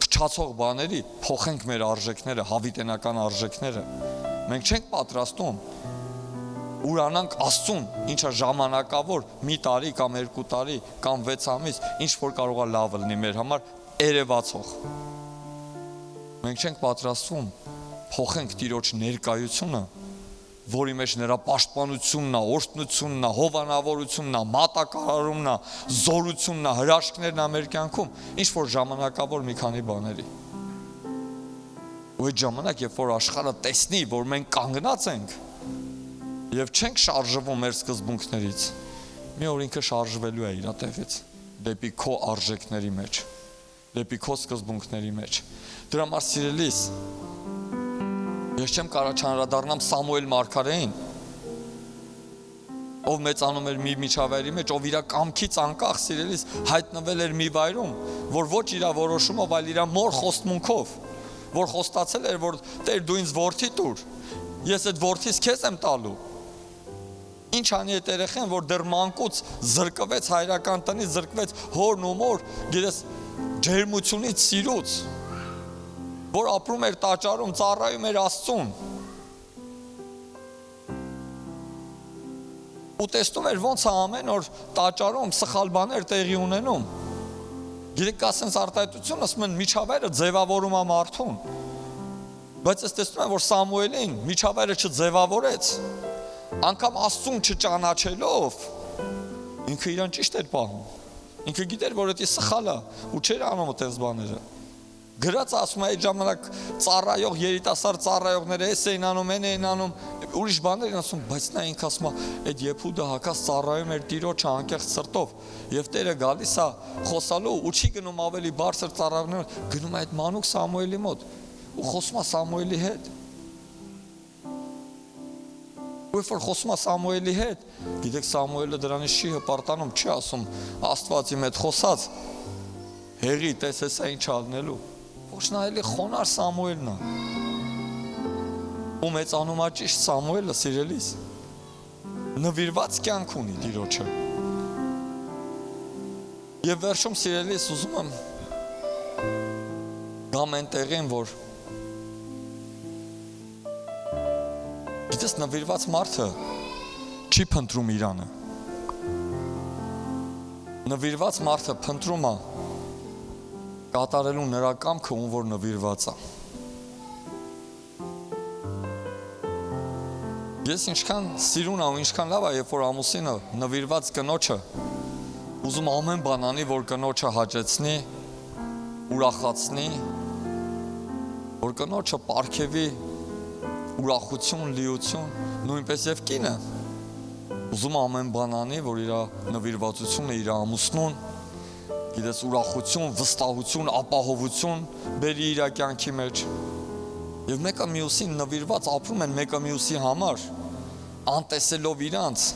փչացող բաների փոխենք մեր արժեքները, հավիտենական արժեքները։ Մենք չենք պատրաստվում ուրանանք Աստծուն, ինչա ժամանակավոր մի տարի կամ 2 տարի կամ 6 ամիս, ինչ որ կարող է լավ լինի մեր համար երևացող։ Մենք չենք պատրաստվում փոխենք Տիրոջ ներկայությունը, որի մեջ նրա պաշտպանությունն է, օրհնությունն է, հովանավորությունն է, մատակարարումն է, զորությունն է, հրաշքներն է մեր կյանքում, ինչ որ ժամանակավոր մի քանի բաների։ Ու այդ ժամանակ, երբ որ աշխարհը տեսնի, որ մենք կանգնած ենք եւ չենք շարժվում մեր սկզբունքներից, մի օր ինքը շարժվելու է իր տեղից, դեպի քո արժեքների մեջ, դեպի քո սկզբունքների մեջ։ Դրա համար սիրելիս, ես չեմ կարող չանդրադառնամ Սամուել մարգարեին, ով մեծանում էր մի միջավայրի մեջ, ով իր կամքից անկախ սիրելիս հայտնվել էր մի վայրում, որ ոչ իր որոշումով, այլ իր մոր խոստմունքով, որ խոստացել էր, որ Տեր դու ինձ որդի տուր, ես այդ որդիս քեզ եմ տալու։ Ինչ անի այդ երեխան, որ դեռ մանկուց զրկվեց հայրական տնից, զրկվեց հորն ու մոր, գիտես, ջերմությունից, սիրուց, որ ապրում էր տաճարում, ծառայում էր Աստծուն։ Ու տեսնում էր ոնց է ամեն օր տաճարում սխալ բաներ տեղի ունենում։ Գիտեք, կա սենց արտահայտություն, ասում են միջավայրը ձևավորում է մարդուն։ Բայց ես տեսնում եմ, որ Սամուելին միջավայրը չձևավորեց, անգամ Աստծուն չճանաչելով, ինքը իրան ճիշտ էր պահում։ Ինքը գիտեր, որ դա սխալ է ու չէր անում այդպես բաները։ Գրած ասում է այդ ժամանակ ծառայող երիտասարդ ծառայողները էս էին անում, այն անում, ուրիշ բաներ են ասում, բայց նա ինքը ասում է, այդ Եփուդը հակած ծառայում էր Տիրոջը անկեղծ սրտով, եւ Տերը գալիս է խոսալու ու չի գնում ավելի բարձր ծառայողներ, գնում է այդ մանուկ Սամուելի մոտ ու խոսում է Սամուելի հետ։ Երբ որ խոսում է Սամուելի հետ, գիտեք Սամուելը դրանից չի հպարտանում, չի ասում Աստված իմ հետ խոսած, հեղի տես հեսա ինչ ալնելու։ Ոչ նա էլի խոնար Սամուելն է։ Ու մեծանում է ճիշտ Սամուելը սիրելիս։ Նվիրված կյանք ունի Տիրոջը։ Եվ վերջում սիրելիս ուզում եմ գամ այն տեղին, որ գիտես նվիրված մարդը չի փնտրում իրանը։ Նվիրված մարդը փնտրում է կատարելու նրա կամքը, ում որ նվիրված է։ Ես ինչքան սիրուն եմ, ինչքան լավ է, երբ որ ամուսինը նվիրված կնոջը ուզում ամեն բան անի, որ կնոջը հաճեցնի, ուրախացնի, որ կնոջը պարգևի ուրախություն, լիություն, նույնպես եւ կինը ուզում ամեն բան անի, որ իր նվիրվածությունը իր ամուսնուն, գիտես ուրախություն, վստահություն, ապահովություն բերի իր կյանքի մեջ։ Եվ մեկը մյուսին նվիրված ապրում են մեկը մյուսի համար, անտեսելով իրանց,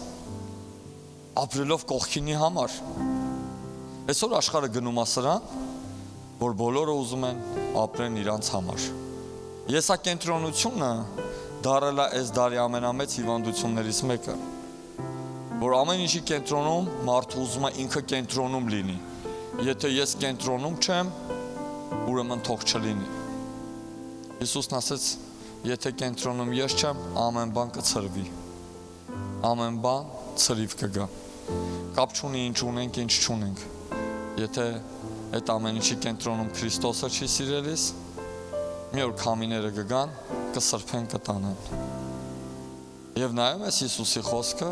ապրելով կողքինի համար։ Այսօր աշխարհը գնում է սրան, որ բոլորը ուզում են ապրեն իրանց համար։ Եսակենտրոնությունը դարել է այս դարի ամենամեծ հիվանդություններից մեկը, որ ամեն ինչի կենտրոնում մարդը ուզում է ինքը կենտրոնում լինի։ Եթե ես կենտրոնում չեմ, ուրեմն թող չլինի։ Հիսուսն ասեց, եթե կենտրոնում ես չեմ, ամեն բան կցրվի։ Ամեն բան ցրիվ կգա։ Կապ չունի ինչ ունենք, ինչ չունենք։ Եթե այդ ամեն ինչի կենտրոնում Քրիստոսը չի սիրելիս, մի օր քամիները կգան, կսրբեն, կտանեն։ Եվ նայում ես Հիսուսի խոսքը,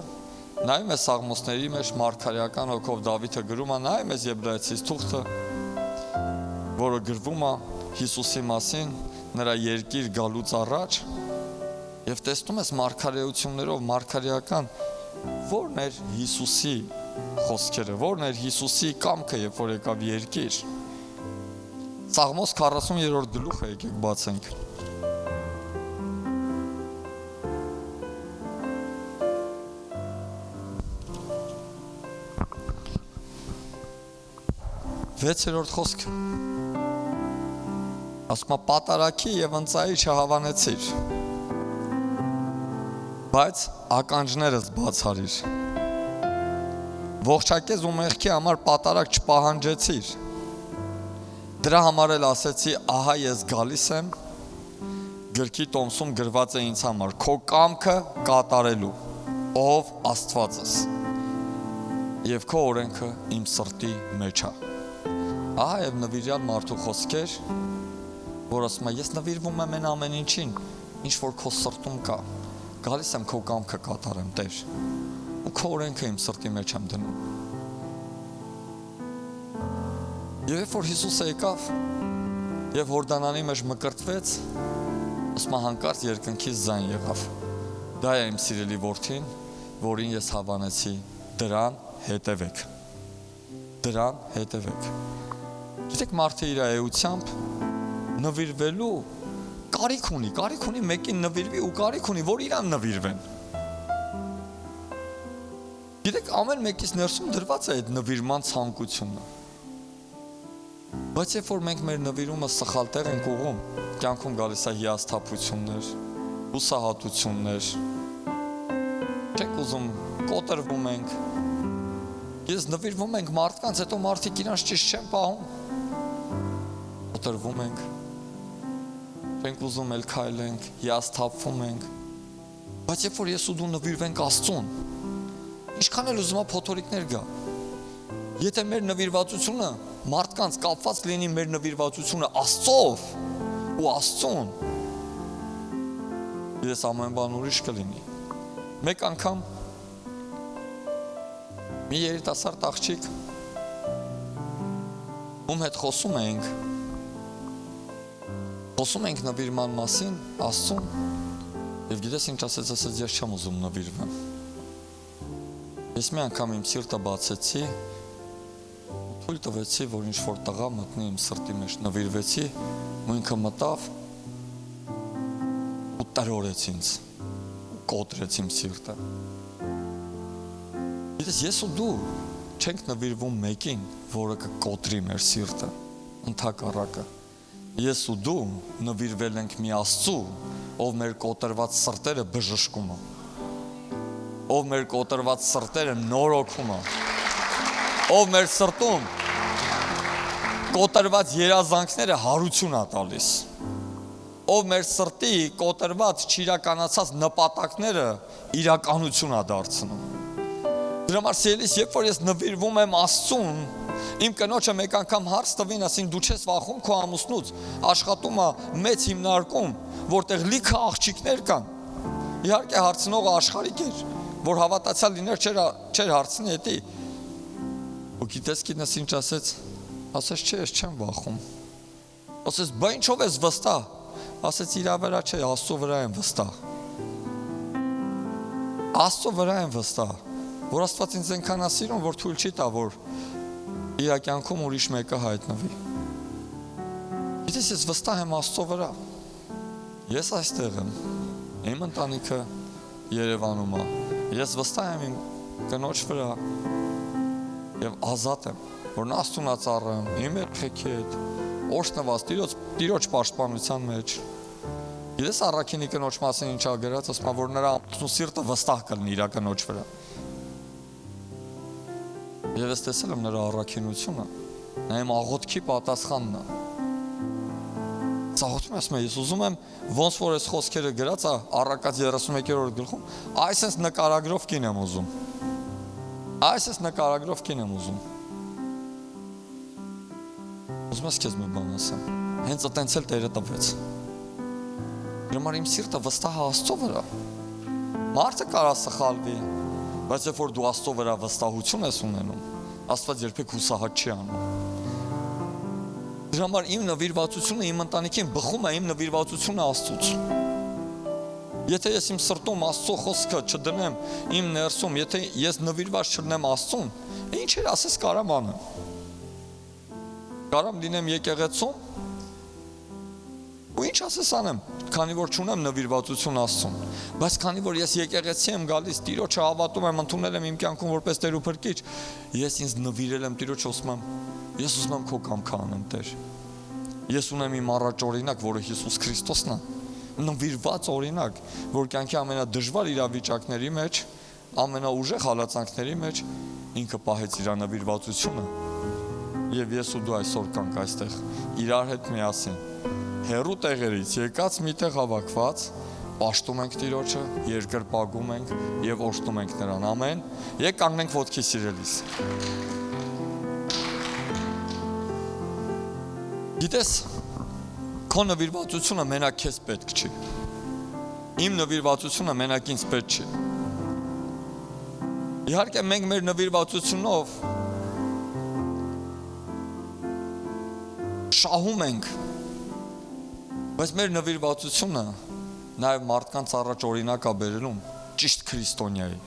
նայում ես Սաղմոսների մեջ մարգարեական հոգով Դավիթը գրում է, նայում ես Եբրայեցիս թուղթը, որը գրվում է Հիսուսի մասին, նրա երկիր գալուց առաջ, եւ տեսնում ես մարգարեություններով մարգարեական, որն էր Հիսուսի խոսքերը, որն էր Հիսուսի կամքը, երբ որ եկավ երկիր։ Սաղմոս 40-րդ գլուխը եկեք բացենք։ Վեցերորդ խոսքը։ Ասում է պատարակի եւ ընծայի չհավանեցիր, բայց ականջներս բացարիր։ Ողջակեզ ու մեղքի համար պատարակ չպահանջեցիր։ Դրա համար էլ ասեցի, ահա ես գալիս եմ, գրքի տոմսում գրված է ինձ համար, քո կամքը կատարելու, ով Աստվածս, եւ քո օրենքը իմ սրտի մեջ է։ Ահա եւ նվիրյալ մարդու խոսքեր, որ ասում է, ես նվիրվում եմ ամեն ինչին, ինչ որ քո սրտում կա, գալիս եմ քո կամքը կատարեմ, Տեր, ու քո օրենքը իմ սրտի մեջ եմ դնում։ Եվ երբ որ Հիսուսը եկավ եւ Հորդանանի մեջ մկրտվեց, ասում է հանկարծ երկնքից ձայն եղավ։ Դա է իմ սիրելի որդին, որին ես հավանեցի, դրան հետևեք։ Դրան հետևեք։ Գիտեք մարդը իր էությամբ նվիրվելու կարիք ունի մեկին նվիրվի ու կարիք ունի, որ իրան նվիրվեն։ Գիտեք ամեն մեկից ներսում դրված է այդ նվիրման ցանկությունը։ Բայց երբ որ մենք մեր նվիրումը սխալ տեղ ենք ուղում, կյանքում գալիս է հիասթափություններ, հուսահատություններ, չենք ուզում, կոտրվում ենք, ես նվիրվում ենք մարդկանց, հետո մարդիկ իրանց ճիշտ չեն պահում, կոտրվում ենք, չենք ուզում էլ քայլենք, հիասթափվում ենք, բայց երբ որ ես ու դու նվիրվենք Աստծուն, ինչքան էլ ուզում է փոթորիկներ գա, եթե մեր նվիրվածությունը մարդկանց կապված լինի մեր նվիրվածությունը Աստծով ու Աստծուն, ես ամեն բան ուրիշ կլինի։ Մեկ անգամ մի երիտասարդ աղջիկ, ում հետ խոսում ենք նվիրման մասին Աստծուն, եւ գիտես ինչ ասեց, ես չեմ ուզում նվիրվեմ։ Ես մի անգամ իմ սիրտը բացեցի, թույլ տվեցի, որ ինչ-որ տղա մտնի իմ սրտի մեջ, նվիրվեցի, ու ինքը մտավ ու տրորեց ինձ, ու կոտրեց իմ սիրտը։ Գիտես, ես ու դու չենք նվիրվում մեկին, որը կկոտրի մեր սիրտը, ընդհակառակը։ Ես ու դու նվիրվել ենք մի Աստծու, ով մեր կոտրված սրտերը բժշկում է, ով մեր կոտրված սրտերը նորոգում է, ով մեր սրտում կոտրված երազանքները հարություն է տալիս, ով մեր սրտի կոտրված չիրականացած նպատակները իրականություն է դարձնում։ Դրա համար սիրելիս, երբ որ ես նվիրվում եմ Աստծուն, իմ կնոջը մեկ անգամ հարց տվին, ասին դու չես վախում քո ամուսնուց, աշխատում է մեծ հիմնարկում, որտեղ լիքը աղջիկներ կան։ Իհարկե հարցնողը աշխարհիկ էր, որ հավատացյալ լիներ չէր հարցնի հետի։ Ու գիտես ինչ ասեց, ասեց չէ, ես չեմ վախում։ Ասեց բա ինչով ես վստահ։ Ասեց իրա վրա չէ, Աստծո վրա եմ վստահ։ Աստծո վրա եմ վստահ, որ Աստված ինձ այնքան է սիրում, որ թույլ չի տա, որ իր կյանքում ուրիշ մեկը հայտնվի։ Գիտես, ես վստահ եմ Աստծո վրա։ Ես այստեղ եմ, իմ ընտանիքը Երևանում է։ Ես վստահ եմ իմ կնոջ վրա եւ ազատ եմ, որ նա Աստծուն ծառայում, իմ երեխեքի հետ, օրհնված Տիրոջ պաշտպանության մեջ։ Գիտես առաքինի կնոջ մասին ինչ ա գրած, ասում որ նրա ամուսնու սիրտը վստահ կլինի իր կնոջ վրա։ Եվ ես տեսել եմ նրա առաքինությունը, նա իմ աղոթքի պատասխանն է։ Ծաղոթում եմ, ես ուզում եմ, ոնց որ այս խոսքերը գրած է Առակաց 31-րդ գլխում, այս նկարագրով կին եմ ուզում։ Այս նկարագրով կին եմ ուզում։ Ուզում ես քեզ մի բան ասեմ։ Հենց այտենց էլ Տերը տվեց։ Դրա համար իմ սիրտը վստահ է Աստծո վրա։ Մարդը կարա սխալվի, բայց երբ որ դու Աստծո վրա վստահություն ես ունենում, Աստված երբեք հուսահատ չի անում։ Դրա համար իմ նվիրվածությունը իմ ընտանիքին բխում է իմ նվիրվածությունը Աստծուց։ Եթե ես իմ սրտում Աստծո խոսքը չդնեմ իմ ներսում, եթե ես նվիրված չլինեմ Աստծուն, ինչեր ասես կարամ անեմ։ Կարամ լինեմ եկեղեցում, ու ինչ ասես անեմ, քանի որ չունեմ նվիրվածություն Աստծուն, բայց քանի որ ես եկեղեցի եմ գալիս, Տիրոջը հավատում եմ, ընդունել եմ իմ կյանքում որպես Տեր ու Փրկիչ, ես ինձ նվիրել եմ Տիրոջ, ասում եմ, ես ուզում եմ քո կամքը անեմ, Տեր։ Ես ունեմ իմ առաջ օրինակ, որը Հիսուս Քրիստոսն է, նվիրված օրինակ, որ կյանքի ամենադժվար իրավիճակների մեջ, ամենաուժեղ հալածանքների մեջ ինքը պահեց իր նվիրվածությունը։ Եվ ես ու դու այսօր կանք այստեղ իրար հետ միասին հեռու տեղերից եկած միտեղ հավաքված պաշտում ենք Տիրոջը, երկրպագում ենք եւ օրհնում ենք նրան։ Ամեն։ Եկ կանգնենք ոտքի սիրելիս։ Գիտես, քո նվիրվածությունը մենակ քեզ պետք չի։ Իմ նվիրվածությունը մենակ ինձ պետք չի։ Իհարկե մենք մեր նվիրվածությունով շահում ենք, բայց մեր նվիրվածությունը նաև մարդկանց առաջ օրինակ է բերելում ճիշտ քրիստոնյայի։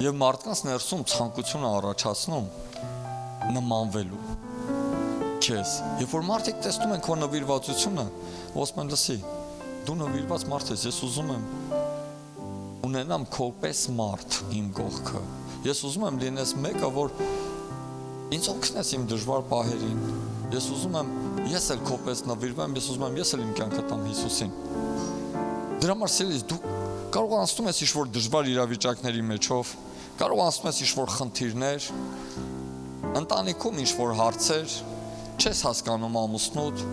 Եվ մարդկանց ներսում ցանկությունը առաջացնում նմանվելու քեզ։ Երբ որ մարդիկ տեսնում են քո նվիրվածությունը, ասում են լսի, դու նվիրված մարդ ես, ես ուզում եմ ունենամ քո պես մարդ իմ կողքը։ Ես ուզում եմ լինես մեկը, որ ինձ օգնես իմ դժվար պահերին։ Ես ուզում եմ ես էլ քո պես նվիրվեմ, ես ուզում եմ ես էլ իմ կյանքը տամ Հիսուսին։ Դրա համար սիրելիս, դու կարող անցնում ես ինչ-որ դժվար իրավիճակների մեջով, կարող անցնում ես ինչ-որ խնդիրներ, ընտանիքում ինչ-որ հարցեր, չես հասկանում ամուսնուդ,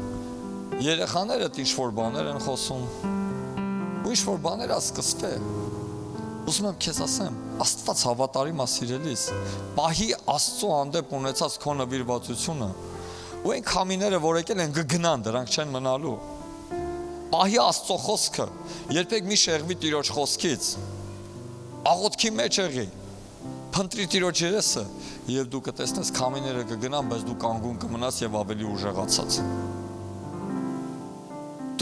երեխաներդ ինչ-որ բաներ են խոսում, ու ինչ-որ բաներ ասկսվել։ Ուզում եմ քեզ ասեմ, Աստված հավատարիմ է սիրելիս, պահի Աստծո հանդեպ ունեցած քո նվիրվածությունը, ու այն քամիները, որ եկել են կգնան, դրանք չեն մնալու։ Պահի Աստծո խոսքը, երբեք մի շեղվի Տիրոջ խոսքից, աղոթքի մեջ եղի, փնտրի Տիրոջ երեսը, եւ դու կտեսնես քամիները կգնան, բայց դու կանգուն կմնաս եւ ավելի ուժեղացած։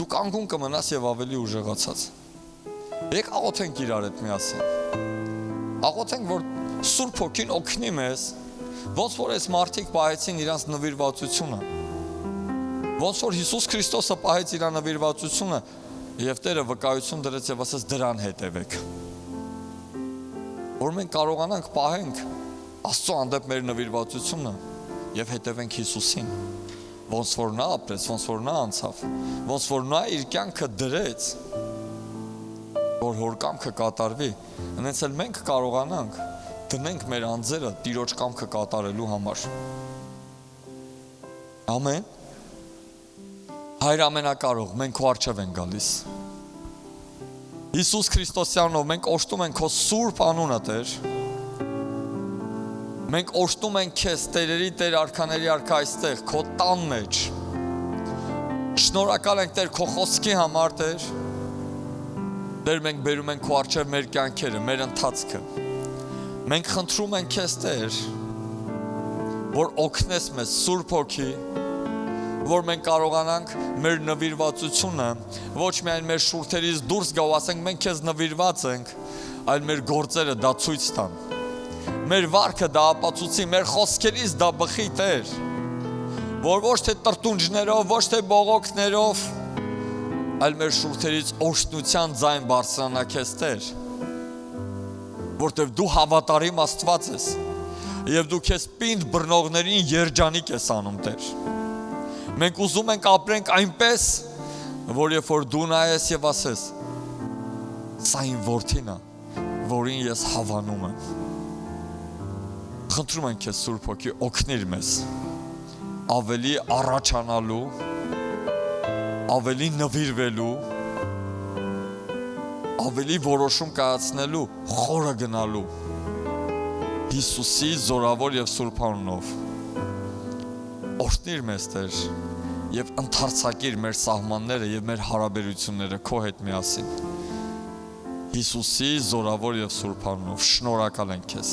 Դու կանգուն կմնաս եւ ավելի ուժեղացած։ Եկ աղոթենք իրար հետ միասին։ Աղոթենք, որ Սուրբ Հոգին օգնի մեզ, ոնց որ այս մարդիկ պահեցին իրանց նվիրվածությունը, ոնց որ Հիսուս Քրիստոսը պահեց իր նվիրվածությունը, Եվ Տերը վկայություն դրեց եւ ասաց դրան հետևեք։ Որ մենք կարողանանք պահենք Աստծո հանդեպ մեր նվիրվածությունը եւ հետևենք Հիսուսին։ Ոնց որ նա ապրեց, ոնց որ նա անցավ, ոնց որ նա իր կյանքը դրեց, որ հոր կամքը կատարվի, այնպես էլ մենք կարողանանք դնենք մեր անձերը Տիրոջ կամքը կատարելու համար։ Ամեն։ Հայր ամենակարող, մենք քո առջև ենք գալիս։ Հիսուս Քրիստոսյանով մենք օժտում ենք քո սուրբ անունը, Տեր։ Մենք օժտում ենք քեզ, Տերերի Տեր, արքաների արքա այստեղ, քո տան մեջ։ Շնորհակալ ենք, Տեր, քո խոսքի համար, Տեր։ Տեր, մենք բերում ենք քո առջև մեր կյանքերը, մեր ընթացքը։ Մենք խնդրում ենք քեզ, Տեր, որ օգնես մեզ Սուրբ Հոգի, որ մենք կարողանանք մեր նվիրվածությունը ոչ միայն մեր շուրթերից դուրս գա ու ասենք մենք քեզ նվիրված ենք, այլ մեր գործերը դա ցույց տան։ Մեր վարքը դա ապացուցի, մեր խոսքերից դա բխի, Տեր, որ ոչ թե տրտունջներով, ոչ թե բողոքներով, այլ մեր շուրթերից օժտության ձայն բարձրանա քեզ, Տեր, որտեվ դու հավատարիմ Աստված ես եւ դու քեզ պինդ բռնողներին երջանիկ ես անում, Տեր։ Մենք ուզում ենք ապրենք այնպես, որ երբ որ դու նայես եւ ասես, սա իմ որդին է, որին ես հավանում եմ։ Խնդրում ենք քեզ Սուրբ Հոգի, օգնիր մեզ ավելի առաջանալու, ավելի նվիրվելու, ավելի որոշում կայացնելու, խորը գնալու Հիսուսի զորավոր եւ սուրբ անունով։ Օգնիր մեզ, Տեր, եւ ընդարձակիր մեր սահմանները եւ մեր հարաբերությունները քո հետ միասին։ Հիսուսի զորավոր եւ սուրբ անունով շնորհակալ ենք քեզ։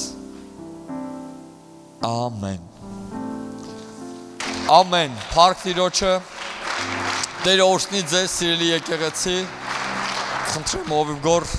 Ամեն։ Ամեն։ Փառք Տիրոջը։ Տերը օրհնի ձեզ, սիրելի եկեղեցի։ Խնդրեմ ով գոր